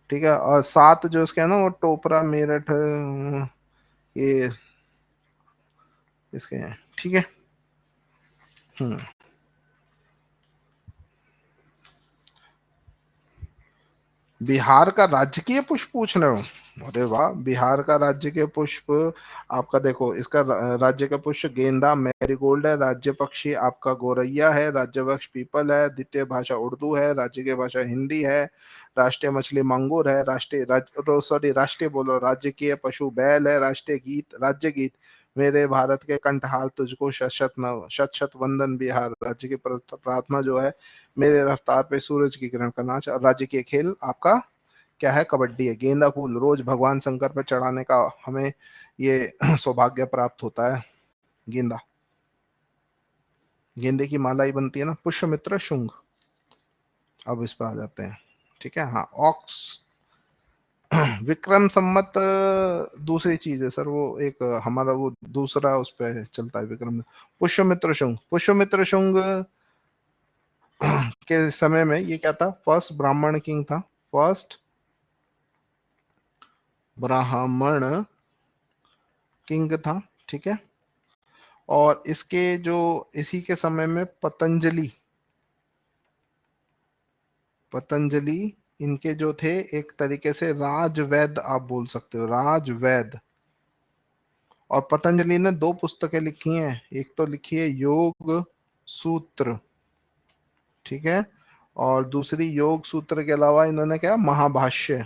[SPEAKER 1] ठीक है, और 7 जो इसके है ना, वो टोपरा मेरठ ये इसके हैं। ठीक है। हम्म। बिहार का राजकीय पुष्प पूछ रहे हो? अरे वाह, बिहार का राज्य के पुष्प आपका देखो, इसका राज्य का पुष्प गेंदा मैरीगोल्ड है। राज्य पक्षी आपका गोरैया है। राज्य वृक्ष पीपल है। द्वितीय भाषा उर्दू है। राज्य की भाषा हिंदी है। राष्ट्रीय मछली मांगुर है। राष्ट्रीय बोलो, राज्य की पशु बैल है। राष्ट्रीय गीत, राज्य गीत मेरे भारत के कंठहार तुझको शत शत नव शत शत वंदन बिहार। राज्य की प्रार्थना जो है, मेरे रफ्तार पे सूरज की किरण का नाच। और राज्य के खेल आपका क्या है? कबड्डी है। गेंदा फूल रोज भगवान शंकर पर चढ़ाने का हमें ये सौभाग्य प्राप्त होता है। गेंदा, गेंदे की माला ही बनती है ना। पुष्यमित्र शुंग। अब इस पर आ जाते हैं। ठीक है, हाँ ऑक्स। विक्रम संमत दूसरी चीज है सर, वो एक हमारा वो दूसरा उस पर चलता है विक्रम। पुष्यमित्र शुंग, पुष्यमित्र शुंग के समय में ये क्या था? फर्स्ट ब्राह्मण किंग था। फर्स्ट ब्राह्मण किंग था। ठीक है, और इसके जो इसी के समय में पतंजलि इनके जो थे, एक तरीके से राजवैद्य आप बोल सकते हो, राजवैद्य। और पतंजलि ने दो पुस्तकें लिखी हैं, एक तो लिखी है योग सूत्र, ठीक है, और दूसरी योग सूत्र के अलावा इन्होंने क्या, महाभाष्य,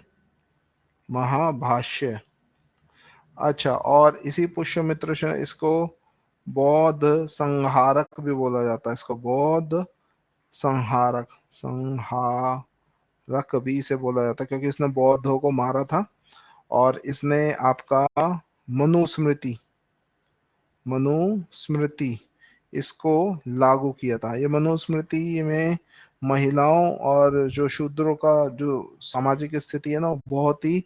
[SPEAKER 1] महाभाष्य। अच्छा, और इसी पुष्यमित्र से इसको बौद्ध संहारक भी बोला जाता है, इसको बौद्ध संहारक, संहारक भी इसे बोला जाता है, क्योंकि इसने बौद्धों को मारा था। और इसने आपका मनुस्मृति, मनुस्मृति इसको लागू किया था। ये मनुस्मृति में महिलाओं और जो शूद्रों का जो सामाजिक स्थिति है ना, वो बहुत ही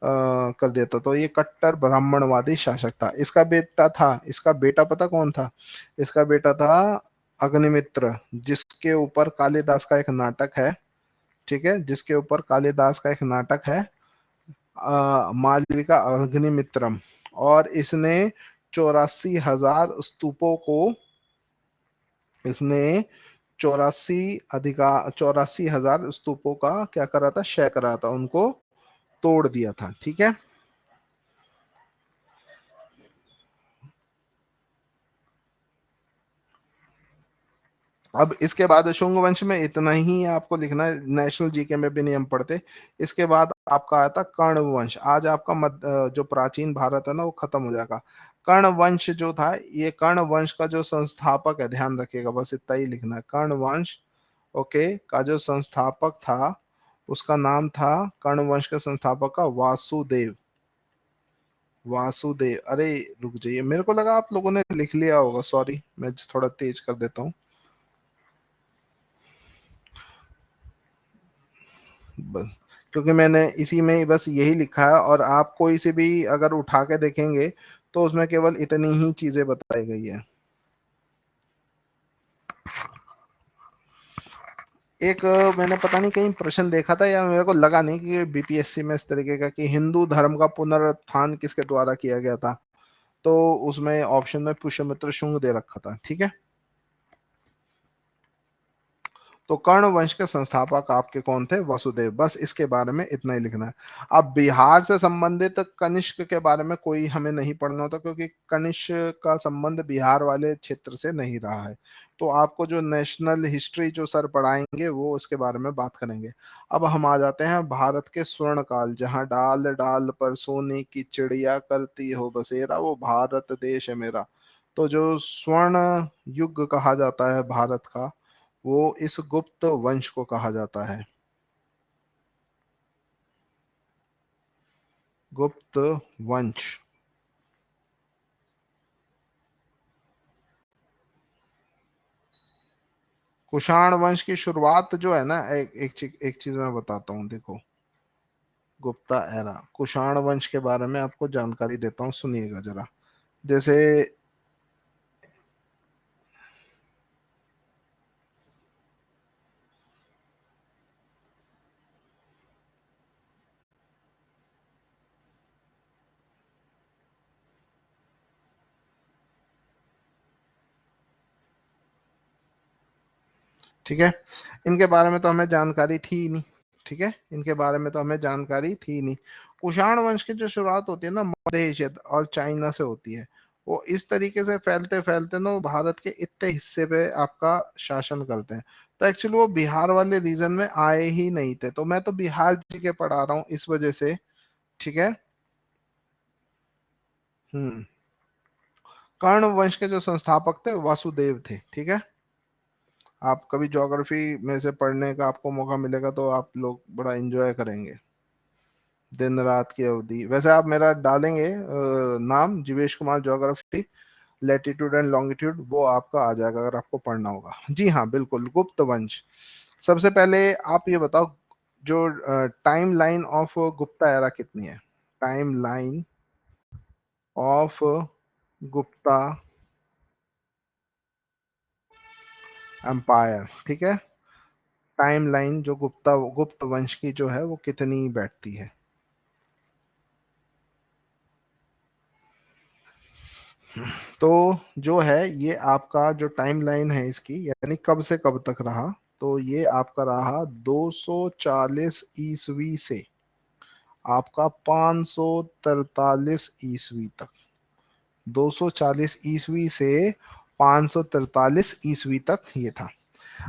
[SPEAKER 1] कर देता। तो ये कट्टर ब्राह्मणवादी शासक था। इसका बेटा था, इसका बेटा पता कौन था? इसका बेटा था अग्निमित्र, जिसके ऊपर कालिदास का एक नाटक है, ठीक है, जिसके ऊपर कालिदास का एक नाटक है, मालविका अग्निमित्रम। और इसने 84 स्तूपों का क्या करा था, क्षय करा था, उनको तोड़ दिया था, ठीक है। अब इसके बाद शुंग वंश में इतना ही आपको लिखना है, नेशनल जीके में भी नहीं हम पढ़ते। इसके बाद आपका आया था कर्ण वंश। आज आपका जो प्राचीन भारत है ना, वो खत्म हो जाएगा। कर्ण वंश जो था, ये कर्ण वंश का जो संस्थापक है, ध्यान रखिएगा, बस इतना ही लिखना है, कर्ण वंश, ओके, का जो संस्थापक था, उसका नाम था, कर्ण वंश के संस्थापक का वासुदेव, वासुदेव। अरे रुक जाइए, मेरे को लगा आप लोगों ने लिख लिया होगा, सॉरी, मैं थोड़ा तेज कर देता हूँ। बस, क्योंकि मैंने इसी में बस यही लिखा है, और आप कोई से भी अगर उठा के देखेंगे तो उसमें केवल इतनी ही चीजें बताई गई है। एक मैंने पता नहीं कहीं प्रश्न देखा था, या मेरे को लगा नहीं कि बीपीएससी में इस तरीके का, कि हिंदू धर्म का पुनरुत्थान किसके द्वारा किया गया था, तो उसमें ऑप्शन में पुष्यमित्र शुंग दे रखा था, ठीक है। तो कर्ण वंश के संस्थापक आपके कौन थे? वसुदेव। बस इसके बारे में इतना ही लिखना है। अब बिहार से संबंधित कनिष्क के बारे में कोई हमें नहीं पढ़ना होता, क्योंकि कनिष्क का संबंध बिहार वाले क्षेत्र से नहीं रहा है। तो आपको जो नेशनल हिस्ट्री जो सर पढ़ाएंगे, वो उसके बारे में बात करेंगे। अब हम आ जाते हैं भारत के स्वर्ण काल, जहाँ डाल डाल पर सोने की चिड़िया करती हो बसेरा, वो भारत देश है मेरा। तो जो स्वर्ण युग कहा जाता है भारत का, वो इस गुप्त वंश को कहा जाता है, गुप्त वंश। कुषाण वंश की शुरुआत जो है ना, एक चीज मैं बताता हूँ, देखो, गुप्ता एरा, कुषाण वंश के बारे में आपको जानकारी देता हूँ, सुनिएगा जरा। जैसे, ठीक है, इनके बारे में तो हमें जानकारी थी ही नहीं, ठीक है, इनके बारे में तो हमें जानकारी थी ही नहीं। कुषाण वंश की जो शुरुआत होती है ना, मध्य एशिया और चाइना से होती है। वो इस तरीके से फैलते फैलते ना, वो भारत के इतने हिस्से पे आपका शासन करते हैं। तो एक्चुअली वो बिहार वाले रीजन में आए ही नहीं थे, तो मैं तो बिहार जी के पढ़ा रहा हूँ इस वजह से, ठीक है। हम्म। कर्ण वंश के जो संस्थापक थे, वासुदेव थे, ठीक है। आप कभी ज्योग्राफी में से पढ़ने का आपको मौका मिलेगा, तो आप लोग बड़ा एंजॉय करेंगे दिन रात की अवधि। वैसे आप मेरा डालेंगे नाम, Jeevesh Kumar geography, latitude and longitude, वो आपका आ जाएगा अगर आपको पढ़ना होगा। जी हाँ, बिल्कुल, गुप्त वंश। सबसे पहले आप ये बताओ, जो time line of Gupta era कितनी है? Time line of Gupta empire, ठीक है, टाइम लाइन जो गुप्त वंश की जो है, वो कितनी बैठती है? तो जो है ये आपका जो टाइमलाइन है इसकी, यानी कब से कब तक रहा, तो ये आपका रहा 240 ईस्वी से आपका 543 ईस्वी तक। 240 ईस्वी से 543 ईस्वी तक ये था।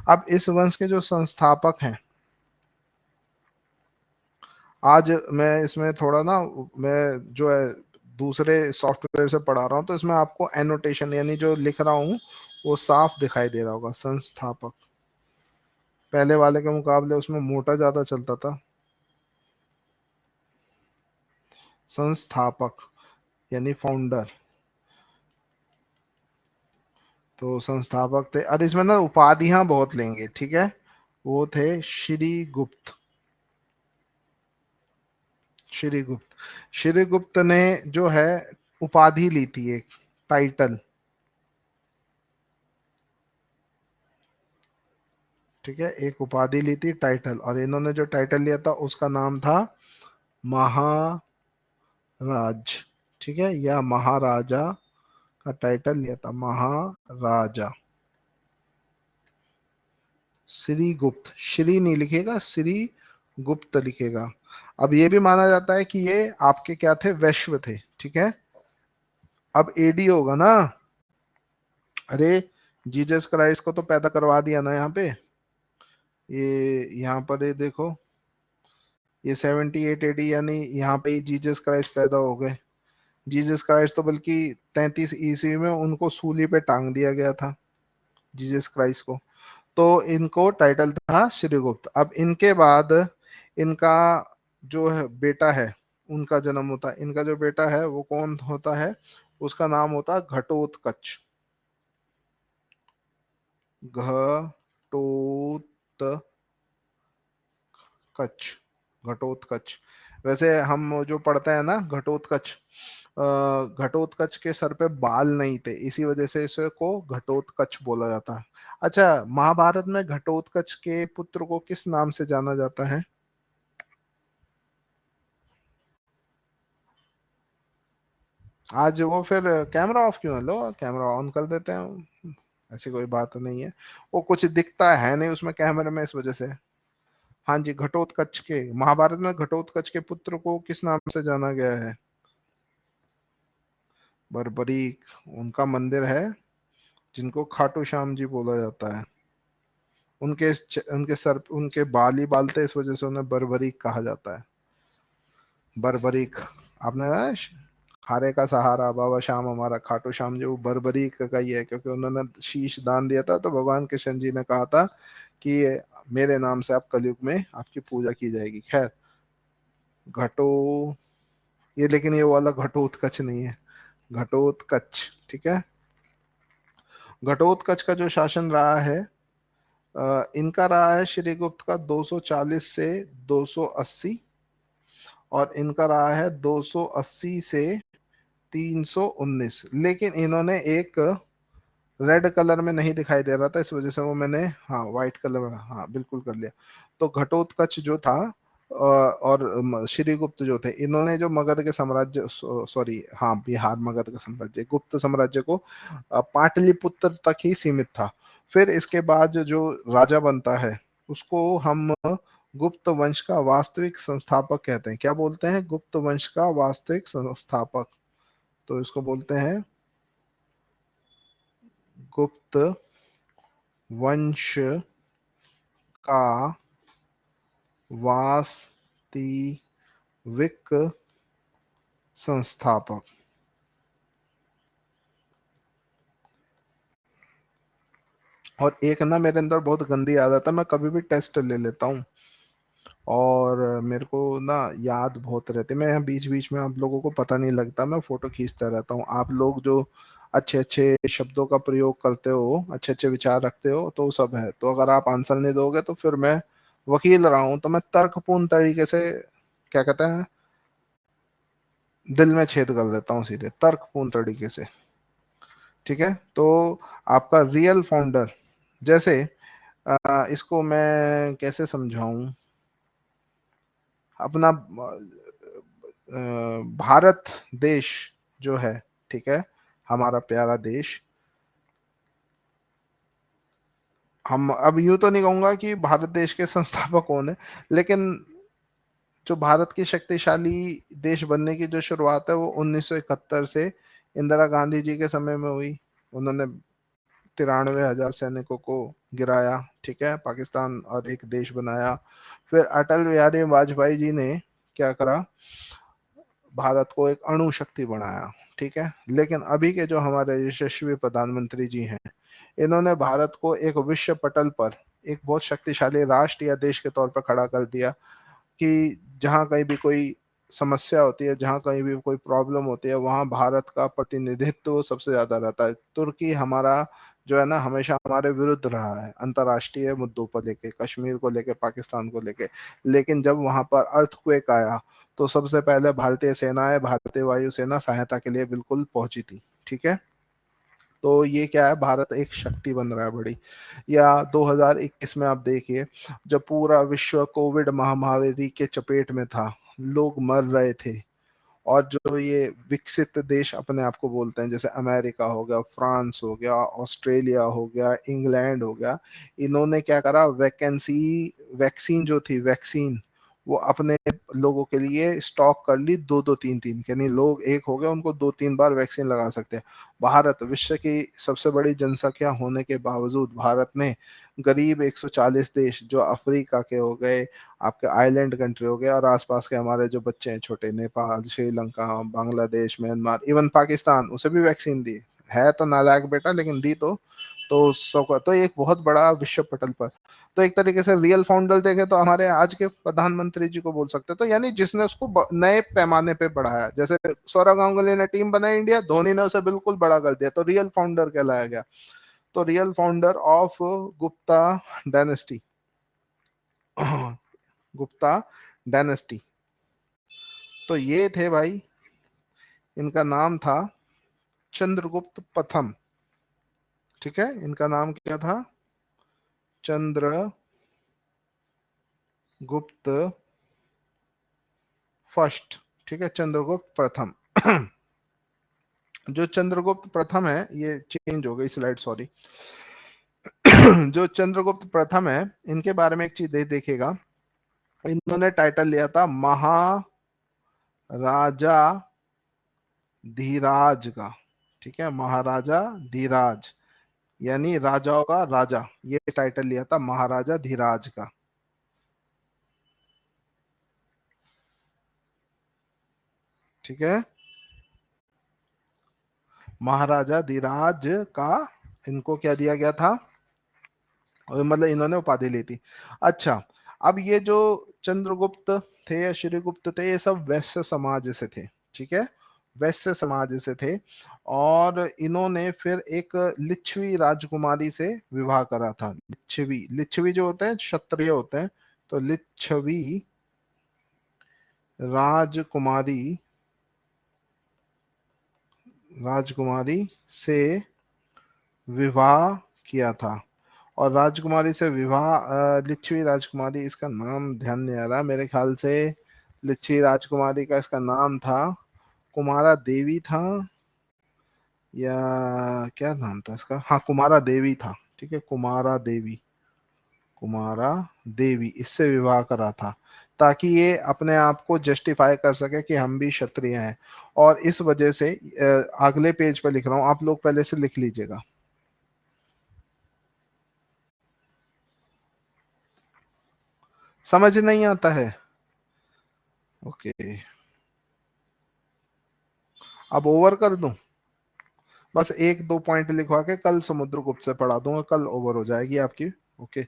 [SPEAKER 1] अब इस वंश के जो संस्थापक हैं, आज मैं इसमें थोड़ा ना, मैं जो है दूसरे सॉफ्टवेयर से पढ़ा रहा हूँ, तो इसमें आपको एनोटेशन यानी जो लिख रहा हूँ वो साफ दिखाई दे रहा होगा। संस्थापक पहले वाले के मुकाबले उसमें मोटा ज्यादा चलता था। संस्थापक यानी फाउंडर, तो संस्थापक थे। और इसमें ना उपाधियां बहुत लेंगे, ठीक है। वो थे श्री गुप्त। श्री गुप्त, श्री गुप्त ने जो है उपाधि ली थी, एक टाइटल, ठीक है, एक उपाधि ली थी टाइटल। और इन्होंने जो टाइटल लिया था उसका नाम था महाराज, ठीक है, या महाराजा का टाइटल लिया था, महाराजा। श्री गुप्त, श्री नहीं लिखेगा, श्री गुप्त लिखेगा। अब ये भी माना जाता है कि ये आपके क्या थे, वैश्व थे, ठीक है। अब एडी होगा ना, अरे जीसस क्राइस्ट को तो पैदा करवा दिया ना यहाँ पे, ये यहाँ पर ये देखो, ये 78 एडी, यानी यहाँ पे ही जीसस क्राइस्ट पैदा हो गए। जीसस क्राइस्ट तो बल्कि 33 ईस्वी में उनको सूली पे टांग दिया गया था, जीसस क्राइस्ट को। तो इनको टाइटल था श्रीगुप्त। अब इनके बाद इनका जो है बेटा है, उनका जन्म होता है। इनका जो बेटा है वो कौन होता है, उसका नाम होता है घटोत्कच। घटोत्कच, घटोत्कच। वैसे हम जो पढ़ते हैं ना घटोत्कच, घटोत्कच के सर पे बाल नहीं थे, इसी वजह से इसे को घटोत्कच बोला जाता है। अच्छा, महाभारत में घटोत्कच के पुत्र को किस नाम से जाना जाता है? आज वो फिर कैमरा ऑफ क्यों है? लो कैमरा ऑन कर देते हैं, ऐसी कोई बात नहीं है। वो कुछ दिखता है नहीं उसमें कैमरे में, इस वजह से। हाँ जी, घटोत्कच के, महाभारत में घटोत्कच के पुत्र को किस नाम से जाना गया है? बर्बरीक, उनका मंदिर है जिनको खाटू श्याम जी बोला जाता है। उनके सर, उनके बाल ही बाल थे, इस वजह से उन्हें बर्बरीक कहा जाता है। बर्बरीक, आपने ना हारे का सहारा बाबा श्याम हमारा खाटू श्याम जो बर्बरीक का ही है, क्योंकि उन्होंने शीश दान दिया था, तो भगवान कृष्ण जी ने कहा था कि मेरे नाम से आप कलयुग में आपकी पूजा की जाएगी। खैर, घटो, ये लेकिन ये वाला घटोत्कच नहीं है, घटोत्कच, ठीक है। घटोत्कच का जो शासन रहा है, इनका रहा है श्रीगुप्त का 240 से 280, और इनका रहा है 280 से 319। लेकिन इन्होंने एक रेड कलर में नहीं दिखाई दे रहा था, इस वजह से वो मैंने, हाँ व्हाइट कलर में, हाँ बिल्कुल कर लिया। तो घटोत्कच जो था और श्रीगुप्त जो थे, इन्होंने जो मगध के साम्राज्य, सॉरी हाँ, बिहार मगध का साम्राज्य, गुप्त साम्राज्य को पाटलिपुत्र तक ही सीमित था। फिर इसके बाद जो राजा बनता है उसको हम गुप्त वंश का वास्तविक संस्थापक कहते हैं। क्या बोलते हैं? गुप्त वंश का वास्तविक संस्थापक। तो इसको बोलते हैं गुप्त वंश का वास्तविक संस्थापक। और एक ना मेरे अंदर बहुत गंदी आदत है, मैं कभी भी टेस्ट ले लेता हूँ और मेरे को ना याद बहुत रहती है। मैं बीच बीच में, आप लोगों को पता नहीं लगता, मैं फोटो खींचता रहता हूँ। आप लोग जो अच्छे अच्छे शब्दों का प्रयोग करते हो, अच्छे अच्छे विचार रखते हो, तो सब है। तो अगर आप आंसर नहीं दोगे तो फिर मैं वकील रहा हूँ, तो मैं तर्कपूर्ण तरीके से, क्या कहते हैं, दिल में छेद कर देता हूँ सीधे, तर्कपूर्ण तरीके से, ठीक है। तो आपका रियल फाउंडर, जैसे इसको मैं कैसे समझाऊं, अपना भारत देश जो है, ठीक है, हमारा प्यारा देश। हम अब यूं तो नहीं कहूंगा कि भारत देश के संस्थापक कौन है, लेकिन जो भारत की शक्तिशाली देश बनने की जो शुरुआत है वो 1971 से इंदिरा गांधी जी के समय में हुई। उन्होंने 93,000 सैनिकों को गिराया, ठीक है, पाकिस्तान और एक देश बनाया। फिर अटल बिहारी वाजपेयी जी ने क्या करा, भारत को एक अणु शक्ति बनाया, ठीक है। लेकिन अभी के जो हमारे यशस्वी प्रधानमंत्री जी हैं, इन्होंने भारत को एक विश्व पटल पर एक बहुत शक्तिशाली राष्ट्र या देश के तौर पर खड़ा कर दिया कि जहाँ कहीं भी कोई समस्या होती है, जहाँ कहीं भी कोई प्रॉब्लम होती है, वहाँ भारत का प्रतिनिधित्व सबसे ज्यादा रहता है। तुर्की हमारा जो है ना हमेशा हमारे विरुद्ध रहा है अंतर्राष्ट्रीय मुद्दों पर लेके, कश्मीर को लेके, पाकिस्तान को लेके। लेकिन जब वहां पर अर्थक्वेक आया तो सबसे पहले भारतीय सेनाएं, भारतीय वायुसेना सहायता के लिए बिल्कुल पहुंची थी, ठीक है। तो ये क्या है, भारत एक शक्ति बन रहा है बड़ी। या 2021 में आप देखिए, जब पूरा विश्व कोविड महामारी के चपेट में था, लोग मर रहे थे, और जो ये विकसित देश अपने आप को बोलते हैं, जैसे अमेरिका हो गया, फ्रांस हो गया, ऑस्ट्रेलिया हो गया, इंग्लैंड हो गया, इन्होंने क्या करा, वैक्सीन जो थी, वैक्सीन वो अपने लोगों के लिए स्टॉक कर ली, दो दो तीन तीन, यानी लोग एक हो गए उनको दो तीन बार वैक्सीन लगा सकते हैं। भारत विश्व की सबसे बड़ी जनसंख्या होने के बावजूद भारत ने गरीब 140 देश जो अफ्रीका के हो गए, आपके आइलैंड कंट्री हो गए, और आसपास के हमारे जो बच्चे हैं छोटे, नेपाल, श्रीलंका, बांग्लादेश, म्यांमार, इवन पाकिस्तान, उसे भी वैक्सीन दी है। तो नालायक बेटा, लेकिन दी तो सौ का तो एक बहुत बड़ा विश्व पटल पर। तो एक तरीके से रियल फाउंडर देखे तो हमारे आज के प्रधानमंत्री जी को बोल सकते हैं। तो यानी जिसने उसको नए पैमाने पे बढ़ाया, जैसे सौरव गांगुली ने टीम बनाई इंडिया, धोनी ने उसे बिल्कुल बड़ा कर दिया, तो रियल फाउंडर कहलाया गया। तो real founder of Gupta dynasty, Gupta dynasty, तो ये थे भाई, इनका नाम था चंद्रगुप्त प्रथम, ठीक है। इनका नाम क्या था, चंद्रगुप्त फर्स्ट, ठीक है, चंद्रगुप्त प्रथम। जो चंद्रगुप्त प्रथम है, ये चेंज हो गई स्लाइड, सॉरी। जो चंद्रगुप्त प्रथम है, इनके बारे में एक चीज देखिएगा, इन्होंने टाइटल लिया था महाराजा धीराज का, ठीक है, महाराजा धीराज, यानी राजाओं का राजा, ये टाइटल लिया था महाराजा धीराज का, ठीक है, महाराजा धीराज का इनको क्या दिया गया था, मतलब इन्होंने उपाधि ली थी। अच्छा, अब ये जो चंद्रगुप्त थे या श्रीगुप्त थे, ये सब वैश्य समाज से थे, ठीक है, वैश्य समाज से थे। और इन्होंने फिर एक लिच्छवी राजकुमारी से विवाह करा था। लिच्छवी, लिच्छवी जो होते हैं क्षत्रिय होते हैं, तो लिच्छवी राजकुमारी, राजकुमारी से विवाह किया था। और राजकुमारी से विवाह, लिच्छवी राजकुमारी, इसका नाम ध्यान नहीं आ रहा मेरे ख्याल से, लिच्छवी राजकुमारी का इसका नाम था कुमारा देवी था, या क्या नाम था इसका, हाँ कुमारा देवी था, ठीक है, कुमारा देवी, कुमारा देवी, इससे विवाह करा था, ताकि ये अपने आप को जस्टिफाई कर सके कि हम भी क्षत्रिय हैं। और इस वजह से अगले पेज पर लिख रहा हूं, आप लोग पहले से लिख लीजिएगा। समझ नहीं आता है, ओके, अब ओवर कर दूं, बस एक दो पॉइंट लिखवा के कल समुद्रगुप्त से पढ़ा दूंगा, कल ओवर हो जाएगी आपकी, ओके।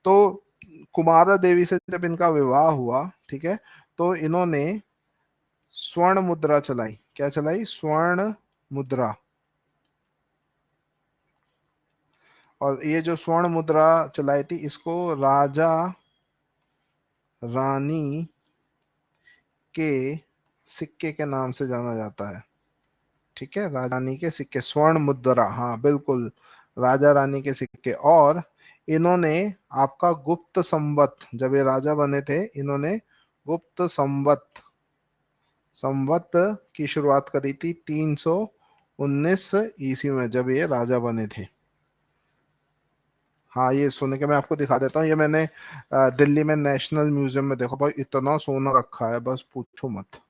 [SPEAKER 1] तो कुमारा देवी से जब इनका विवाह हुआ, ठीक है, तो इन्होंने स्वर्ण मुद्रा चलाई, क्या चलाई, स्वर्ण मुद्रा। और ये जो स्वर्ण मुद्रा चलाई थी, इसको राजा रानी के सिक्के के नाम से जाना जाता है, ठीक है, राजा रानी के सिक्के, स्वर्ण मुद्रा, हाँ बिल्कुल, राजा रानी के सिक्के। और इन्होंने आपका गुप्त संवत, जब ये राजा बने थे, इन्होंने गुप्त संवत, संवत की शुरुआत करी थी 300 19 ईस्वी में जब ये राजा बने थे। हाँ ये सोने के मैं आपको दिखा देता हूँ, ये मैंने दिल्ली में नेशनल म्यूजियम में देखो भाई, इतना सोना रखा है बस पूछो मत।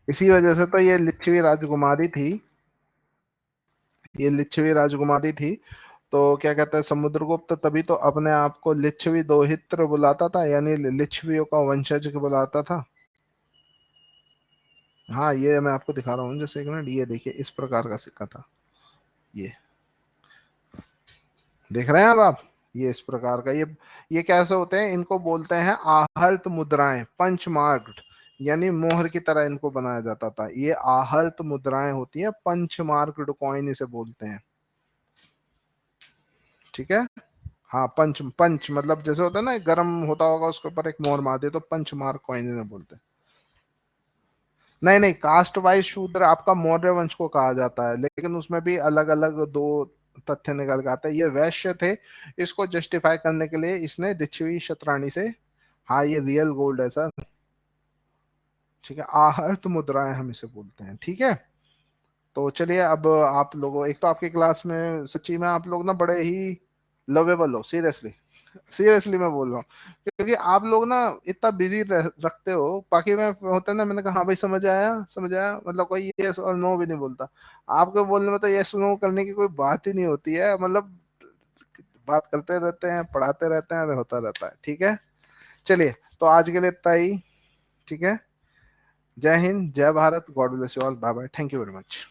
[SPEAKER 1] इसी वजह से तो ये लिच्छवी राजकुमारी थी, ये लिच्छवी राजकुमारी थी। तो क्या कहते हैं, समुद्रगुप्त तभी तो अपने आप को लिच्छवी दोहित्र बुलाता था, यानी लिच्छवियों का वंशज बुलाता था। हाँ ये मैं आपको दिखा रहा हूँ, जैसे एक मिनट, ये देखिए इस प्रकार का सिक्का था ये, देख रहे हैं अब आप, ये इस प्रकार का, ये कैसे होते हैं, इनको बोलते हैं आहर्त मुद्राएं, पंच मार्क्ड, यानी मोहर की तरह इनको बनाया जाता था। ये आहर्त मुद्राएं होती हैं, पंच मार्क्ड कॉइन इसे बोलते हैं। ठीक है। हाँ पंच, पंच मतलब जैसे होता है ना, गर्म होता होगा उसके ऊपर एक मोहर मार दे तो पंच मार्क कॉइन इन्हें बोलते हैं। नहीं नहीं, कास्ट वाइज शूद्र आपका मौर्य वंश को कहा जाता है, लेकिन उसमें भी अलग अलग दो तथ्य निकल के आते हैं। ये वैश्य थे, इसको जस्टिफाई करने के लिए इसने लिच्छवी शतरानी से, हाँ ये रियल गोल्ड है सर। ठीक है, आहर्त मुद्राएं हम इसे बोलते हैं। ठीक है। तो चलिए अब आप लोगों, एक तो आपकी क्लास में सच्ची में आप लोग ना बड़े ही लवेबल हो, सीरियसली, सीरियसली मैं बोल रहा हूँ, क्योंकि आप लोग ना इतना बिजी रखते हो, बाकी में होता है ना, मैंने कहा हाँ भाई समझ आया समझ आया, मतलब कोई यस और नो भी नहीं बोलता। आपके बोलने में तो यस नो करने की कोई बात ही नहीं होती है, मतलब बात करते रहते हैं, पढ़ाते रहते हैं, और होता रहता है। ठीक है। चलिए, तो आज के लिए इतना ही। ठीक है। जय हिंद, जय Bharat, God bless you all, bye bye, thank you very much.